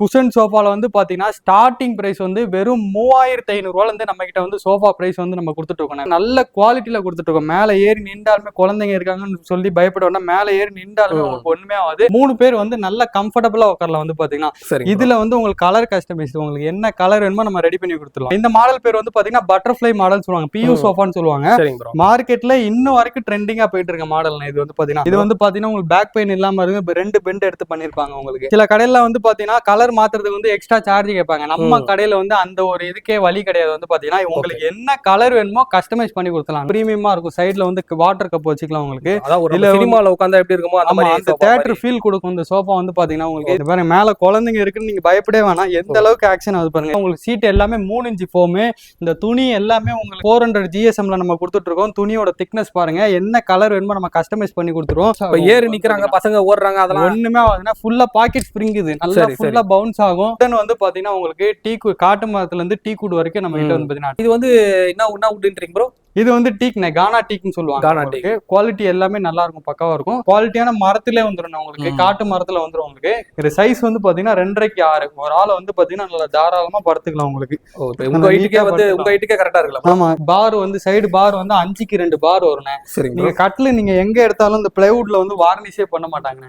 Cushion சோஃபால வந்து பாத்தீங்கன்னா ஸ்டார்டிங் பிரைஸ் வந்து வெறும் 3500 ரூபாயில இருந்து நம்ம கிட்ட வந்து சோஃபா பிரைஸ் வந்து நம்ம கொடுத்துட்டு இருக்கோம். நல்ல குவாலிட்டியில கொடுத்துட்டு இருக்கோம். மேல ஏறி நின்றாலுமே குழந்தைங்க இருக்காங்கன்னு சொல்லி பயப்பட வேண்டாம். மேல ஏறி நின்றாலுமே உங்களுக்கு ஒண்ணுமே ஆகாது. 3 பேர் வந்து நல்ல கம்ஃபர்டபுளா உட்காரலாம். வந்து பாத்தீங்கன்னா இதுல வந்து உங்களுக்கு கலர் கஸ்டமைஸ், உங்களுக்கு என்ன கலர் வேணுமோ நம்ம ரெடி பண்ணி கொடுத்துடலாம். இந்த மாடல் பேர் வந்து பாத்தீங்கன்னா பட்டர்ஃப்ளை மாடல் சொல்லுவாங்க, பியூ சோஃபான்னு சொல்லுவாங்க. மார்க்கெட்ல இன்னும் வரைக்கும் ட்ரெண்டிங்கா போயிட்டு இருக்க மாடல் இது வந்து பாத்தீங்கன்னா. இது வந்து பாத்தீங்கன்னா உங்களுக்கு பேக் பெயின் இல்லாம இருக்கு. 2 பெண்ட் எடுத்து பண்ணிருப்பாங்க. உங்களுக்கு சில கடையில வந்து பாத்தீங்கன்னா கலர் மாத்துறதுக்கு வந்து எக்ஸ்ட்ரா சார்ஜ் கேட்பாங்க. நம்ம கடையில வந்து அந்த ஒரு இதுக்கே வழி கிடையாது. வந்து பாத்தீங்கன்னா உங்களுக்கு என்ன கலர் வேணுமோ கஸ்டமைஸ் பண்ணி கொடுக்கலாம். பிரீமியமா இருக்கும். சைடுல வந்து வாட்டர் கப் வச்சுக்கலாம். உங்களுக்கு இல்ல சினிமால உட்கார்ந்தா எப்படி இருக்குமோ அந்த மாதிரி அந்த தியேட்டர் ஃபீல் கொடுக்கும். இந்த சோஃபா வந்து பாத்தீங்கன்னா உங்களுக்கு பாருங்க, மேல குழந்தைங்க இருக்குன்னு நீங்க பயப்படவே வேணாம். எந்த அளவுக்கு ஆக்ஷன் ஆகுது பாருங்க. உங்களுக்கு சீட் எல்லாமே 3 இன்ச் ஃபோம். இந்த துணி எல்லாமே உங்களுக்கு 400 GSMல நம்ம கொடுத்துட்டு இருக்கோம். துணியோட திக்னஸ் பாருங்க. என்ன கலர் வேணுமோ நம்ம கஸ்டமைஸ் பண்ணி கொடுத்துருவோம். இப்ப ஏறி நிக்கிறாங்க பசங்க ஓடுறாங்க, அதெல்லாம் ஒண்ணுமே ஆகுதுன்னா ஃபுல்லா பாக்கெட் ஸ்ப்ரிங் இது நல்லா ஃபுல்லா பவுன்ஸ் ஆகும். வந்து பாத்தீங்கன்னா உங்களுக்கு காட்டு மரத்துல இருந்து டீ குட் வரைக்கும் நம்ம கிட்ட வந்து பாத்தீங்கன்னா இது வந்து என்ன உட்ன்றீங்க ப்ரோ? இது வந்து டீக் கானா டீக்னு சொல்லுவாங்க. குவாலிட்டி எல்லாமே நல்லா இருக்கும், பக்காவா இருக்கும். குவாலிட்டியான மரத்திலே வந்துடும் உங்களுக்கு, காட்டு மரத்துல வந்துடும் உங்களுக்கு. இது சைஸ் வந்து பாத்தீங்கன்னா 2.5 6. ஒரு ஆள் வந்து பாத்தீங்கன்னா நல்லா தாராளமா படுத்துக்கலாம் உங்களுக்கு. உங்க ஹைட்டுக்கே கரெக்டா இருக்கலாம். ஆமா, பார் வந்து சைடு பார் வந்து 5க்கு 2 பார் வரும். நீங்க கட்டில நீங்க எங்க எடுத்தாலும் இந்த பிளைவுட்ல வந்து வார்னிஷே பண்ண மாட்டாங்க.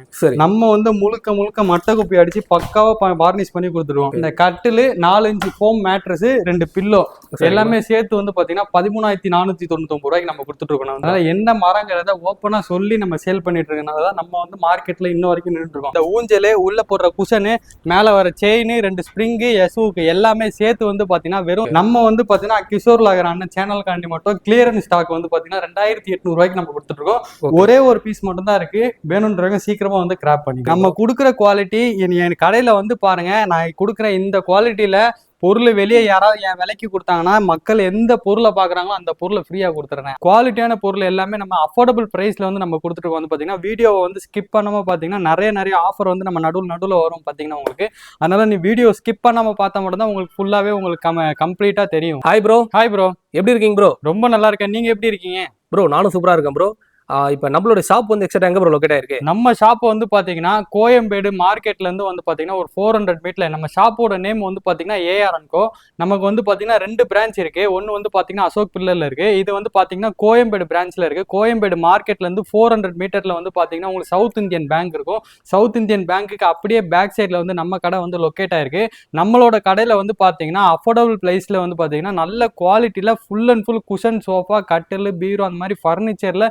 நம்ம வந்து முழுக்க மட்டை குப்பி அடிச்சு பக்காவா வார்னிஷ் பண்ணி கொடுத்துருவோம். இந்த கட்டிலு 4 இன்ச் ஃபோம் மேட்ரஸ், 2 பில்லோ எல்லாமே சேர்த்து வந்து பாத்தீங்கன்னா 13,499 ரூபாய்க்கு நம்ம கொடுத்துட்டு இருக்கோம். அதனால என்ன மரங்கிறத ஓப்பனா சொல்லி நம்ம சேல் பண்ணிட்டு இருக்கனாலதான் நம்ம வந்து மார்க்கெட்ல இன்ன வரைக்கும் நின்றுட்டு இருக்கோம். இந்த ஊஞ்சலு, உள்ள போடுற குஷனு, மேல வர செயின், 2 ஸ்ப்ரிங்கு, எஸ்வுக்கு எல்லாமே சேர்த்து வந்து பாத்தீங்கன்னா வெறும் நம்ம வந்து பாத்தீங்கன்னா கிஷோர் லாகர் அண்ணன் சேனலுக்காண்டி மட்டும் கிளியரன்ஸ் ஸ்டாக் வந்து பாத்தீங்கன்னா 2800 ரூபாய்க்கு நம்ம கொடுத்துட்டு இருக்கோம். ஒரே ஒரு பீஸ் மட்டும் தான் இருக்கு. வேணும்ன்றவங்க சீக்கிரமா வந்து கிராப் பண்ணி நம்ம கொடுக்குற குவாலிட்டி என் கடையில வந்து பாருங்க. நான் கொடுக்குற இந்த குவாலிட்டியில பொருள் வெளியே யாராவது என் விலைக்கு கொடுத்தாங்கன்னா மக்கள் எந்த பொருளை பாக்குறாங்களோ அந்த பொருளை ஃப்ரீயா கொடுத்துறேன். குவாலிட்டியான பொருள் எல்லாமே நம்ம அஃபோர்டபுள் பிரைஸ்ல வந்து நம்ம கொடுத்துட்டு வந்து பாத்தீங்கன்னா வீடியோவை வந்து ஸ்கிப் பண்ணாம பாத்தீங்கன்னா நிறைய ஆஃபர் வந்து நம்ம நடுவில் வரும் பாத்தீங்கன்னா உங்களுக்கு. அதனால நீ வீடியோ ஸ்கிப் பண்ணாம பார்த்தா மட்டும் தான் உங்களுக்கு ஃபுல்லாவே உங்களுக்கு கம்ப்ளீட்டா தெரியும். Hi bro. எப்படி இருக்கீங்க ப்ரோ? ரொம்ப நல்லா இருக்கேன். நீங்க எப்படி இருக்கீங்க ப்ரோ? நானும் சூப்பரா இருக்கேன் ப்ரோ. இப்ப நம்மளோட ஷாப் வந்து எக்ஸாக்ட்டா எங்க ப்ரோ லொகேட் ஆயிருக்கு? நம்ம ஷாப் வந்து பாத்தீங்கன்னா கோயம்பேடு மார்க்கெட்ல இருந்து வந்து பாத்தீங்கன்னா ஒரு 400 மீட்டர்ல. நம்ம ஷாப்போட நேம் வந்து பாத்தீங்கன்னா AR&Co. நமக்கு வந்து பாத்தீங்கன்னா 2 பிரான்ச் இருக்கு. ஒன்னு வந்து பாத்தீங்கன்னா அசோக் பில்லர்ல இருக்கு. இது வந்து பாத்தீங்கன்னா கோயம்பேடு பிரான்ச்ல இருக்கு. கோயம்பேடு மார்க்கெட்ல இருந்து 400 மீட்டர்ல வந்து பாத்தீங்கன்னா உங்களுக்கு சவுத் இந்தியன் பேங்க் இருக்கும். சவுத் இந்தியன் பேங்க்குக்கு அப்படியே பேக் சைட்ல வந்து நம்ம கடை வந்து லொகேட் ஆயிருக்கு. நம்மளோட கடையில வந்து பாத்தீங்கன்னா அஃபோர்டபுள் பிரைஸ்ல வந்து பாத்தீங்கன்னா நல்ல குவாலிட்டியில full and full cushion sofa, கட்டில், பீரோ அந்த மாதிரி ஃபர்னிச்சர்ல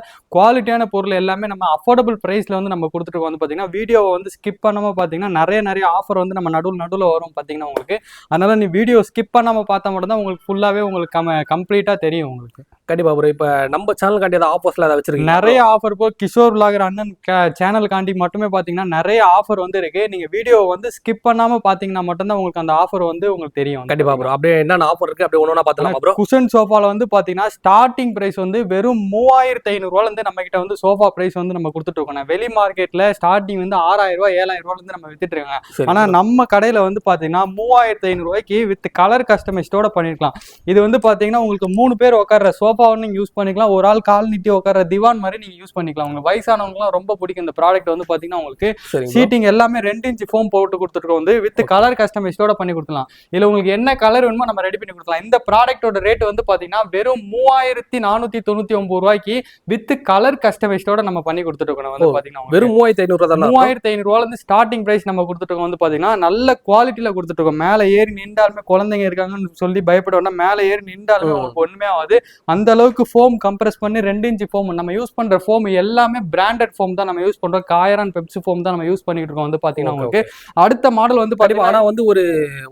குவாலிட்டியான பொருள் எல்லாமே நம்ம அஃபோர்டபுள் பிரைஸ்ல வந்து நம்ம கொடுத்துட்டு வந்து பாத்தீங்கன்னா வீடியோவை வந்து ஸ்கிப் பண்ணாம பாத்தீங்கன்னா நிறைய ஆஃபர் வந்து நம்ம நடுவில் வரும் பாத்தீங்கன்னா உங்களுக்கு. அதனால நீ வீடியோ ஸ்கிப் பண்ணாம பார்த்தா மட்டும் தான் உங்களுக்கு ஃபுல்லாவே உங்களுக்கு கம்ப்ளீட்டா தெரியும் உங்களுக்கு. கண்டிப்பா ப்ரோ. இப்ப நம்ம சேனல் காண்டி ஆஃபர்ஸ்ல அதை வச்சிருக்கீங்க. நிறைய ஆஃபர் இப்போ கிஷோர் லாகர் அண்ணன் சேனல் காண்டி மட்டுமே பாத்தீங்கன்னா நிறைய ஆஃபர் வந்து இருக்கு. நீங்க வீடியோ வந்து ஸ்கிப் பண்ணாம பாத்தீங்கன்னா மட்டும் தான் உங்களுக்கு அந்த ஆஃபர் வந்து உங்களுக்கு தெரியும். கண்டிப்பா ப்ரோ. அப்படியே என்னென்ன ஆஃபர் இருக்கு அப்படியே ஒண்ணா பார்த்தலாம் ப்ரோ. குஷன் சோஃபால வந்து பாத்தீங்கன்னா ஸ்டார்டிங் பிரைஸ் வந்து வெறும் 3500 ரூபாயில இருந்து நம்ம கிட்ட வந்து சோஃபா பிரைஸ் வந்து நம்ம கொடுத்துட்டு இருக்கோம். வெளி மார்க்கெட்ல ஸ்டார்டிங் வந்து 6000 ரூபாய் 7000 ரூபாயில இருந்து நம்ம வித்துட்டு இருக்காங்க. ஆனா நம்ம கடையில வந்து பாத்தீங்கன்னா 3500 ரூபாய்க்கு வித் கலர் கஸ்டமைஸ்டோட பண்ணிருக்கலாம். இது வந்து பாத்தீங்கன்னா உங்களுக்கு 3 பேர் உட்கார்ற சோஃபாவும் நீங்க யூஸ் பண்ணிக்கலாம். ஒரு ஆள் கால் நீட்டி உட்கார்ற திவான் மாதிரி நீங்க யூஸ் பண்ணிக்கலாம். உங்களுக்கு வயசானவங்க ரொம்ப பிடிக்கும் இந்த ப்ராடக்ட் வந்து பாத்தீங்கன்னா உங்களுக்கு. சீட்டிங் எல்லாமே 2 இன்ச் ஃபோம் போட்டு கொடுத்துட்டு வந்து வித் கலர் கஸ்டமைஸ்டோட பண்ணி கொடுக்கலாம். இதுல உங்களுக்கு என்ன கலர் வேணுமோ நம்ம ரெடி பண்ணி கொடுக்கலாம். இந்த ப்ராடக்டோட ரேட் வந்து பாத்தீங்கன்னா வெறும் 3499 ரூபாய்க்கு வித் கலர் கஸ்டமைஸ்டோட நம்ம பண்ணி கொடுத்துட்டு இருக்கோம். வந்து பாத்தீங்கன்னா வெறும் 3500 ரூபாயில இருந்து ஸ்டார்டிங் பிரைஸ் நம்ம கொடுத்துட்டு இருக்கோம். வந்து பாத்தீங்கன்னா நல்ல குவாலிட்டியில கொடுத்துட்டு இருக்கோம். மேல ஏறி நின்றாலுமே குழந்தைங்க இருக்காங்கன்னு சொல்லி பயப்பட வேண்டாம். மேல ஏறி நின்றாலுமே உங்களுக்கு ஒண்ணுமே ஆகுது. அந்த அளவுக்கு ஃபோம் கம்ப்ரஸ் பண்ணி 2 இன்ச் ஃபோம் நம்ம யூஸ் பண்ற ஃபோம் எல்லாமே பிராண்டட் ஃபோம் தான் நம்ம யூஸ் பண்றோம். காயரான் பெப்சி ஃபோம் தான் நம்ம யூஸ் பண்ணிட்டு இருக்கோம். வந்து பாத்தீங்கன்னா உங்களுக்கு அடுத்த மாடல் வந்து பாத்தீங்கன்னா ஆனா வந்து ஒரு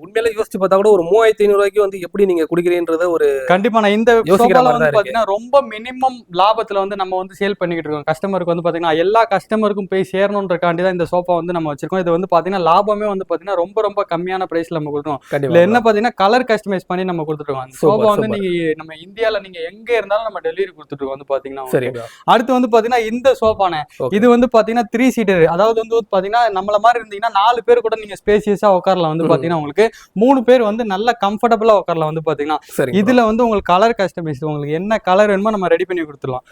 உண்மையில யோசிச்சு பார்த்தா கூட ஒரு 3500 ரூபாய்க்கு வந்து எப்படி நீங்க குடிக்கிறீங்கன்றத ஒரு கண்டிப்பா நான் இந்த சோஃபால வந்து பாத்தீங்கன்னா ரொம்ப மினிமம் லாபத்துல வந்து நம்ம வந்து சேல் பண்ணிட்டு இருக்கோம். கஸ்டமருக்கு வந்து பாத்தீங்கன்னா எல்லா கஸ்டமருக்கும் போய் சேரணும்ன்றக்காண்டி தான் இந்த சோஃபா வந்து நம்ம வச்சிருக்கோம். இது வந்து பாத்தீங்கன்னா லாபமே வந்து பாத்தீங்கன்னா ரொம்ப கம்மியான பிரைஸ்ல நம்ம கொடுத்தோம். இல்ல என்ன பாத்தீங்கன்னா கலர் கஸ்டமைஸ் பண்ணி நம்ம கொடுத்துருக்கோம். சோஃபா வந்து நீங்க நம்ம இந்தியால நீங்க எங்க எங்க இருந்தாலும் நம்ம டெலிவரி கொடுத்துட்டு இருக்கோம் வந்து பாத்தீங்கன்னா. சரி. அடுத்து வந்து பாத்தீங்கன்னா இந்த சோஃபானே, இது வந்து பாத்தீங்கன்னா 3 சீட்டர். அதாவது வந்து பாத்தீங்கன்னா நம்மள மாதிரி இருந்தீங்கன்னா 4 பேர் கூட நீங்க ஸ்பேசியஸா உட்காரலாம் வந்து பாத்தீங்கன்னா. உங்களுக்கு 3 பேர் வந்து நல்ல கம்ஃபர்டபுளா உட்காரலாம் வந்து பாத்தீங்கன்னா. இதுல வந்து உங்களுக்கு கலர் கஸ்டமைஸ், உங்களுக்கு என்ன கலர் வேணுமோ நம்ம ரெடி பண்ணி கொடுத்துடலாம்.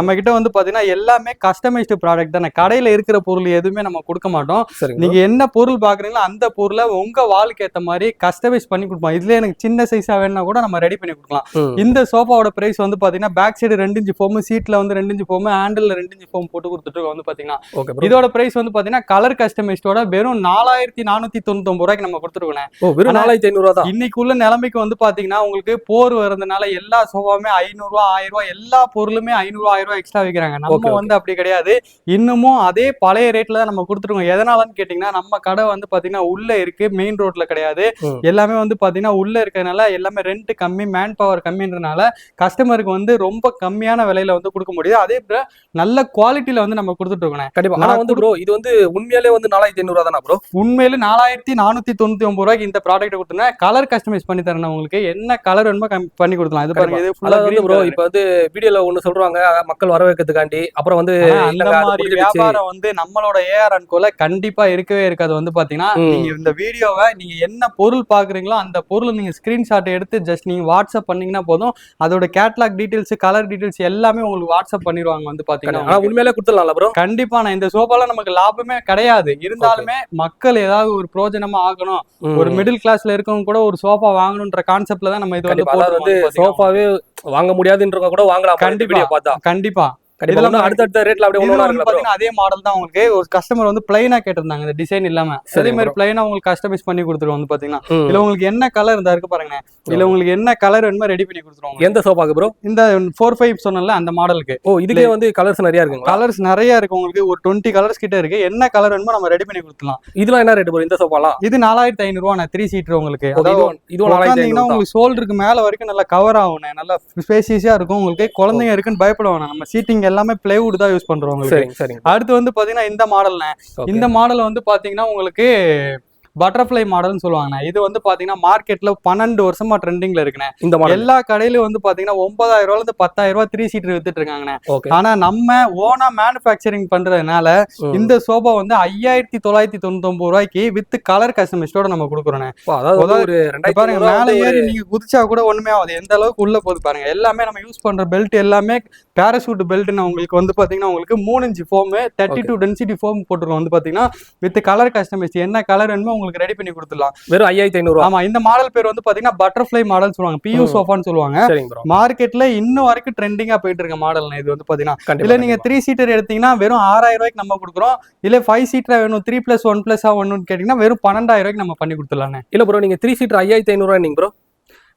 நம்ம கிட்ட வந்து பாத்தீங்கன்னா எல்லாமே கஸ்டமைஸ்டு ப்ராடக்ட் தானே. கடையில இருக்கிற பொருள் எதுவுமே நம்ம கொடுக்க மாட்டோம். நீங்க என்ன பொருள் பாக்குறீங்களோ அந்த பொருளை உங்க வாளுக்கு ஏத்த மாதிரி கஸ்டமைஸ் பண்ணி கொடுப்போம். இதுல எனக்கு சின்ன சைஸா வேணும்னா கூட நம்ம ரெடி பண்ணி கொடுக்கலாம். இந்த சோஃபாவோட பிரைஸ் வந்து பாத்தீங்கன்னா பேக் சைடு 2 இன்ச் ஃபோம், சீட்ல வந்து 2 inch foam, handle 2 inch foam போட்டு கொடுத்துட்டு இருக்கோம் வந்து பாத்தீங்கன்னா. இதோட பிரைஸ் வந்து பாத்தீங்கன்னா கலர் கஸ்டமைஸ்டோட வெறும் 4499 ரூபாய்க்கு நம்ம கொடுத்துருக்கோம். வெறும் 4500 தான். இன்னைக்குள்ள நிலைமைக்கு வந்து பாத்தீங்கன்னா உங்களுக்கு போர் வரதுனால எல்லா சோஃபாவுமே 500 ரூபாய் 1000 ரூபாய், எல்லா பொருளுமே 500 1000 ரூபாய் எக்ஸ்ட்ரா வைக்கிறாங்க. நம்ம வந்து அப்படி கிடையாது. இன்னமும் அதே பழைய ரேட்ல தான் நம்ம கொடுத்துருக்கோம். எதனாலன்னு கேட்டீங்கன்னா நம்ம கடை வந்து பாத்தீங்கன்னா உள்ள இருக்கு, மெயின் ரோட்ல கிடையாது. எல்லாமே வந்து பாத்தீங்கன்னா உள்ள இருக்கிறதுனால எல்லாமே ரெண்ட் கம்மி, மேன் பவர் கம்மின்றனால கஸ்டமருக்கு வந்து ரொம்ப கம்மியான விலையில வந்து கொடுக்க முடியுது. அதே போல நல்ல குவாலிட்டியில வந்து நம்ம கொடுத்துட்டு இருக்கோம். கண்டிப்பா. ஆனா வந்து ப்ரோ இது வந்து உண்மையிலே வந்து 4500 தானா ப்ரோ? உண்மையிலே 4499 ரூபாய்க்கு இந்த ப்ராடக்ட் கொடுத்தா கலர் கஸ்டமைஸ் பண்ணி தரேன். உங்களுக்கு என்ன கலர் வேணுமோ பண்ணி கொடுக்கலாம். இது பாருங்க, இது ஃபுல்லா கிரீன் ப்ரோ. இப்போ வந்து வீடியோல ஒன்னு சொல்றாங்க மக்கள் வர வைக்கிறதுக்காண்டி, அப்புறம் வந்து அந்த மாதிரி வியாபாரம் வந்து நம்மளோட ஏஆர் அண்ட் கோல கண்டிப்பா இருக்கவே இருக்காது. வந்து பாத்தீங்கன்னா நீங்க இந்த வீடியோவை நீங்க என்ன பொருள் பாக்குறீங்களோ அந்த பொருள் நீங்க ஸ்கிரீன்ஷாட் எடுத்து ஜஸ்ட் நீங்க வாட்ஸ்அப் பண்ணீங்கன்னா போதும். அதோட கேட்டலாக் டீடைல்ஸ், கலர் டீடைல்ஸ் எல்லாமே உங்களுக்கு வாட்ஸ்அப் பண்ணிடுவாங்க வந்து பாத்தீங்கன்னா. உண்மையிலே கொடுத்துடலாம் ப்ரோ? கண்டிப்பா. நான் இந்த சோஃபால நமக்கு லாபமே கிடையாது. இருந்தாலுமே மக்கள் ஏதாவது ஒரு பிரோஜனமா ஆகணும், ஒரு மிடில் கிளாஸ்ல இருக்கவங்க கூட ஒரு சோஃபா வாங்கணும்ன்ற கான்செப்ட்ல தான் நம்ம இது வந்து சோஃபாவே வாங்க முடியாதுன்றவங்க கூட வாங்கலாம். கண்டிப்பா. இதெல்லாம் அடுத்த ரேட்ல அப்படியே பாத்தீங்கன்னா அதே மாடல் தான். உங்களுக்கு ஒரு கஸ்டமர் வந்து பிளைனா கேட்டிருந்தாங்க, இந்த டிசைன் இல்லாம. அதே மாதிரி பிளைனா உங்களுக்கு கஸ்டமைஸ் பண்ணி கொடுத்துருவோம் வந்து பாத்தீங்கன்னா. இல்ல உங்களுக்கு என்ன கலர் இருந்தா இருக்கு பாருங்க, இல்ல உங்களுக்கு என்ன கலர் வேணுமோ ரெடி பண்ணி கொடுத்துருவோம். எந்த சோஃபாக்கு ப்ரோ? இந்த 45 சொன்னல அந்த மாடலுக்கு. இதுலயே வந்து கலர்ஸ் நிறைய இருக்கு. கலர்ஸ் நிறைய இருக்கு. உங்களுக்கு ஒரு 20 கலர்ஸ் கிட்ட இருக்கு. என்ன கலர் வேணுமோ நம்ம ரெடி பண்ணி கொடுத்துலாம். இதெல்லாம் என்ன ரேட் ப்ரோ இந்த சோஃபாலாம்? இது 4500 ரூபாய் 3 சீட்டர். உங்களுக்கு இது 4500. உங்களுக்கு ஷோல்டருக்கு மேல வரைக்கும் நல்லா கவர் ஆகும், நல்லா ஸ்பேசியஸா இருக்கும். உங்களுக்கு குழந்தைங்க இருக்குன்னு பயப்பட வேணாம். நம்ம சீட்டிங் எல்லாமே பிளைவுட் தான் யூஸ் பண்றோம். அடுத்து வந்து பாத்தீங்கன்னா இந்த மாடல்ல, இந்த மாடல் வந்து பாத்தீங்கன்னா உங்களுக்கு பட்டர்ஃப்ளை மாடல்னு சொல்லுவாங்க. இது வந்து பாத்தீங்கன்னா மார்க்கெட்ல 12 வருஷமா ட்ரெண்டிங்ல இருக்குண்ணே. இந்த மாடல் எல்லா கடையிலும் வந்து பாத்தீங்கன்னா 9000 ரூபாயில இருந்து 10000 ரூபாய் 3 சீட்டர் வித்துட்டு இருக்காங்கண்ணே. ஆனா நம்ம ஓனா மேனுஃபேக்சரிங் பண்றதுனால இந்த சோஃபா வந்து 5999 ரூபாய்க்கு வித் கலர் கஸ்டமைஸ்டோட நம்ம கொடுக்குறோம். பாருங்க, மேல ஏறி நீங்க குதிச்சா கூட ஒண்ணுமே ஆகுது, எந்த அளவுக்கு உள்ள போகுது பாருங்க. எல்லாமே நம்ம யூஸ் பண்ற பெல்ட் எல்லாமே பேராசூட் பெல்ட்னு உங்களுக்கு வந்து பாத்தீங்கன்னா உங்களுக்கு 3 இன்ச் ஃபோம், 32 டென்சிட்டி ஃபோம் போட்டுருக்கோம். வந்து பாத்தீங்கன்னா வித் கலர் கஸ்டமைஸ், என்ன கலர் வேணுமோ உங்களுக்கு ரெடி பண்ணி கொடுத்துடலாம். வெறும் 5500. ஆமா. இந்த மாடல் பேர் வந்து பாத்தீங்கன்னா பட்டர்ஃப்ளை மாடல் சொல்லுவாங்க, பியூ சோஃபான்னு சொல்லுவாங்க. மார்க்கெட்ல இன்னும் வரைக்கும் ட்ரெண்டிங்கா போயிட்டு இருக்க மாடல் இது வந்து பாத்தீங்கன்னா. இல்ல நீங்க 3 சீட்டர் எடுத்தீங்கன்னா வெறும் 6000 ரூபாய்க்கு நம்ம கொடுக்குறோம். இல்ல 5 சீட்டர் வேணும் 3+1+1 வேணும்னு கேட்டீங்கன்னா வெறும் 12000 ரூபாய்க்கு நம்ம பண்ணி கொடுத்துடலாம். இல்ல ப்ரோ, நீங்க 3 சீட்டர் 5500 ரூபாய் நீங்க ப்ரோ?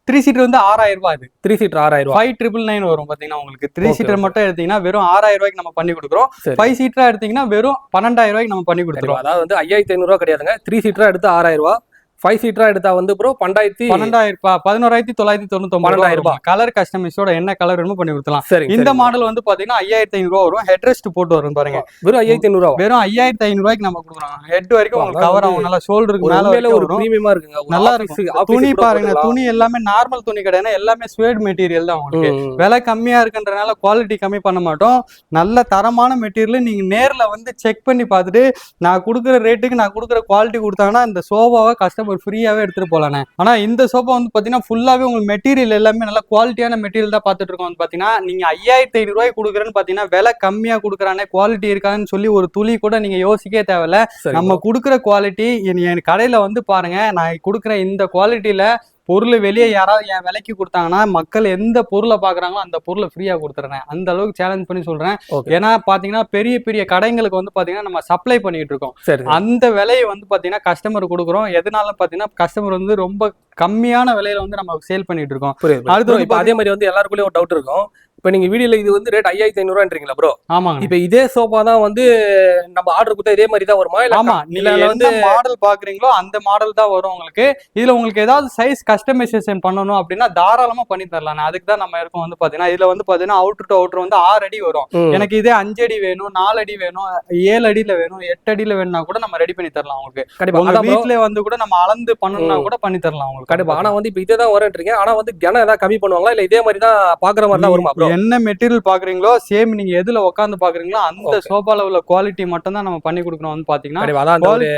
3 சீட்டர் வந்து 6000 ரூபாய். இது 3 சீட்டர் 6000 ரூபாய் 5999 வரும் பாத்தீங்கன்னா. உங்களுக்கு 3 சீட்டர் மட்டும் எடுத்தீங்கன்னா வெறும் 6000 ரூபாய்க்கு நம்ம பண்ணி கொடுக்குறோம். 5 சீட்டரா எடுத்தீங்கன்னா வெறும் 12000 ரூபாய்க்கு நம்ம பண்ணி கொடுத்துருவோம். அதாவது வந்து 5500 ரூபாய் கிடையாதுங்க. 3 சீட்டரா எடுத்து 6000 ரூபாய், 5 சீட்டரா எடுத்தா வந்து ப்ரோ 11999 ரூபாய். கலர் கஸ்டமைஸோட என்ன கலர் வேணுமோ பண்ணி கொடுக்கலாம். இந்த மாடல் வந்து பாத்தீங்கன்னா 5500 ரூபாய் வரும். ஹெட் ரெஸ்ட் போட்டு வரும் பாருங்க. வெறும் 5500 ரூபாய். வெறும் 5500 ரூபாய்க்கு நம்ம கொடுக்குறோம். ஹெட் வரைக்கும் உங்களுக்கு கவர் ஆகும், நல்லா ஷோல்டருக்கு மேல ஒரு பிரீமியமா இருக்குங்க. நல்லா இருக்கும். துணி பாருங்க, துணி எல்லாமே நார்மல் துணி கிடையாது, எல்லாமே ஸ்வேட் மெட்டீரியல் தான். உங்களுக்கு விலை கம்மியா இருக்குன்றனால குவாலிட்டி கம்மி பண்ண மாட்டோம். நல்ல தரமான மெட்டீரியல் நீங்க நேர்ல வந்து செக் பண்ணி பார்த்துட்டு நான் கொடுக்குற ரேட்டுக்கு நான் கொடுக்குற குவாலிட்டி கொடுத்தாங்கன்னா இந்த சோஃபாவை கஸ்டமர் ஃப்ரீயாவே எடுத்துட்டு போலானே. ஆனா இந்த சோஃபா வந்து பாத்தீங்கன்னா ஃபுல்லாவே உங்களுக்கு மெட்டீரியல் எல்லாமே நல்ல குவாலிட்டியான மெட்டீரியல் தான் பாத்துட்டு இருக்கோம். வந்து பாத்தீங்கன்னா நீங்க 5500 ரூபாய்க்கு கொடுக்குறேன்னு பாத்தீங்கன்னா விலை கம்மியா கொடுக்குறானே, குவாலிட்டி இருக்கான்னு சொல்லி ஒரு துளி கூட நீங்க யோசிக்கவே தேவையில்ல. நம்ம கொடுக்குற குவாலிட்டி என் கடையில வந்து பாருங்க, நான் கொடுக்குற இந்த குவாலிட்டியில பொருள் வெளியே யாராவது என் விலைக்கு கொடுத்தாங்கன்னா மக்கள் எந்த பொருளை பாக்குறாங்களோ அந்த பொருளை ஃப்ரீயா கொடுத்துறேன். அந்த அளவுக்கு சேலஞ்ச் பண்ணி சொல்றேன். ஏன்னா பாத்தீங்கன்னா பெரிய பெரிய கடைங்களுக்கு வந்து பாத்தீங்கன்னா நம்ம சப்ளை பண்ணிட்டு இருக்கோம். அந்த விலையை வந்து பாத்தீங்கன்னா கஸ்டமர் கொடுக்குறோம். எதனால பாத்தீங்கன்னா கஸ்டமர் வந்து ரொம்ப கம்மியான விலையில வந்து நம்ம சேல் பண்ணிட்டு இருக்கோம். அடுத்து அதே மாதிரி வந்து எல்லாருக்குள்ளயும் ஒரு டவுட் இருக்கும், இப்போ நீங்க வீடியோல இது வந்து ரேட் 5500 ப்ரோ. ஆமாங்க. இப்போ இதே சோஃபா தான் வந்து நம்ம ஆர்டர் கொடுத்தா இதே மாதிரி தான் வருமா? ஆமா, நீங்க வந்து மாடல் பாக்குறீங்களோ அந்த மாடல் தான் வரும் உங்களுக்கு. இதுல உங்களுக்கு ஏதாவது சைஸ் கஸ்டமைசேஷன் பண்ணணும் அப்படின்னா தாராளமா பண்ணி தரலாம். அதுக்கு தான் நம்ம இருக்கோம் வந்து பாத்தீங்கன்னா. இதுல வந்து பாத்தீங்கன்னா அவுட்டர் டு அவுட்டர் வந்து 6 அடி வரும். எனக்கு இதே 5 அடி வேணும், 4 அடி வேணும், 7 அடியில வேணும், 8 அடியில வேணும்னா கூட நம்ம ரெடி பண்ணி தரலாம் உங்களுக்கு. உங்க வீட்ல வந்து கூட நம்ம அளந்து பண்ணணும்னா கூட பண்ணி தரலாம் உங்களுக்கு. கண்டிப்பா. ஆனா வந்து இப்போ இதே தான் வரேன்றீங்க. ஆனா வந்து கனம் ஏதாவது கம்மி பண்ணுவாங்களா இல்ல இதே மாதிரி தான் பாக்குற மாதிரி தான் வருமா ப்ரோ? என்ன மெட்டீரியல் பாக்குறீங்களோ சேம் நீங்க எதுல உட்காந்து பாக்குறீங்களோ அந்த சோஃபால உள்ள குவாலிட்டி மட்டும் தான் நம்ம பண்ணி கொடுக்கணும் வந்து பாத்தீங்கன்னா.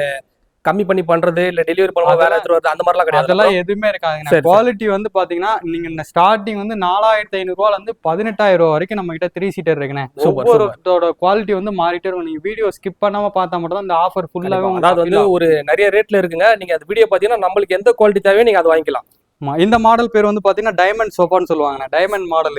கம்மி பண்ணி பண்றது இல்ல டெலிவரி பண்ணுவோம் வேற எடுத்து வருது அந்த மாதிரிலாம் கிடையாது. அதெல்லாம் எதுவுமே இருக்காதுங்க. குவாலிட்டி வந்து பாத்தீங்கன்னா நீங்க ஸ்டார்டிங் வந்து 4500 இருந்து 18000 வரைக்கும் நம்ம கிட்ட 3 சீட்டர் இருக்குண்ணே. ஒவ்வொருத்தோட குவாலிட்டி வந்து மாறிட்டே இருக்கும். நீங்க வீடியோ ஸ்கிப் பண்ணாம பார்த்தா மட்டும் தான் இந்த ஆஃபர் ஃபுல்லாவே. அதாவது வந்து ஒரு நிறைய ரேட்ல இருக்குங்க. நீங்க அந்த வீடியோ பாத்தீங்கன்னா நம்மளுக்கு எந்த குவாலிட்டி தேவையோ நீங்க அதை வாங்கிக்கலாம். இந்த மாடல் பேர் வந்து பாத்தீங்கன்னா டைமண்ட் சோஃபான்னு சொல்லுவாங்க. டைமண்ட் மாடல்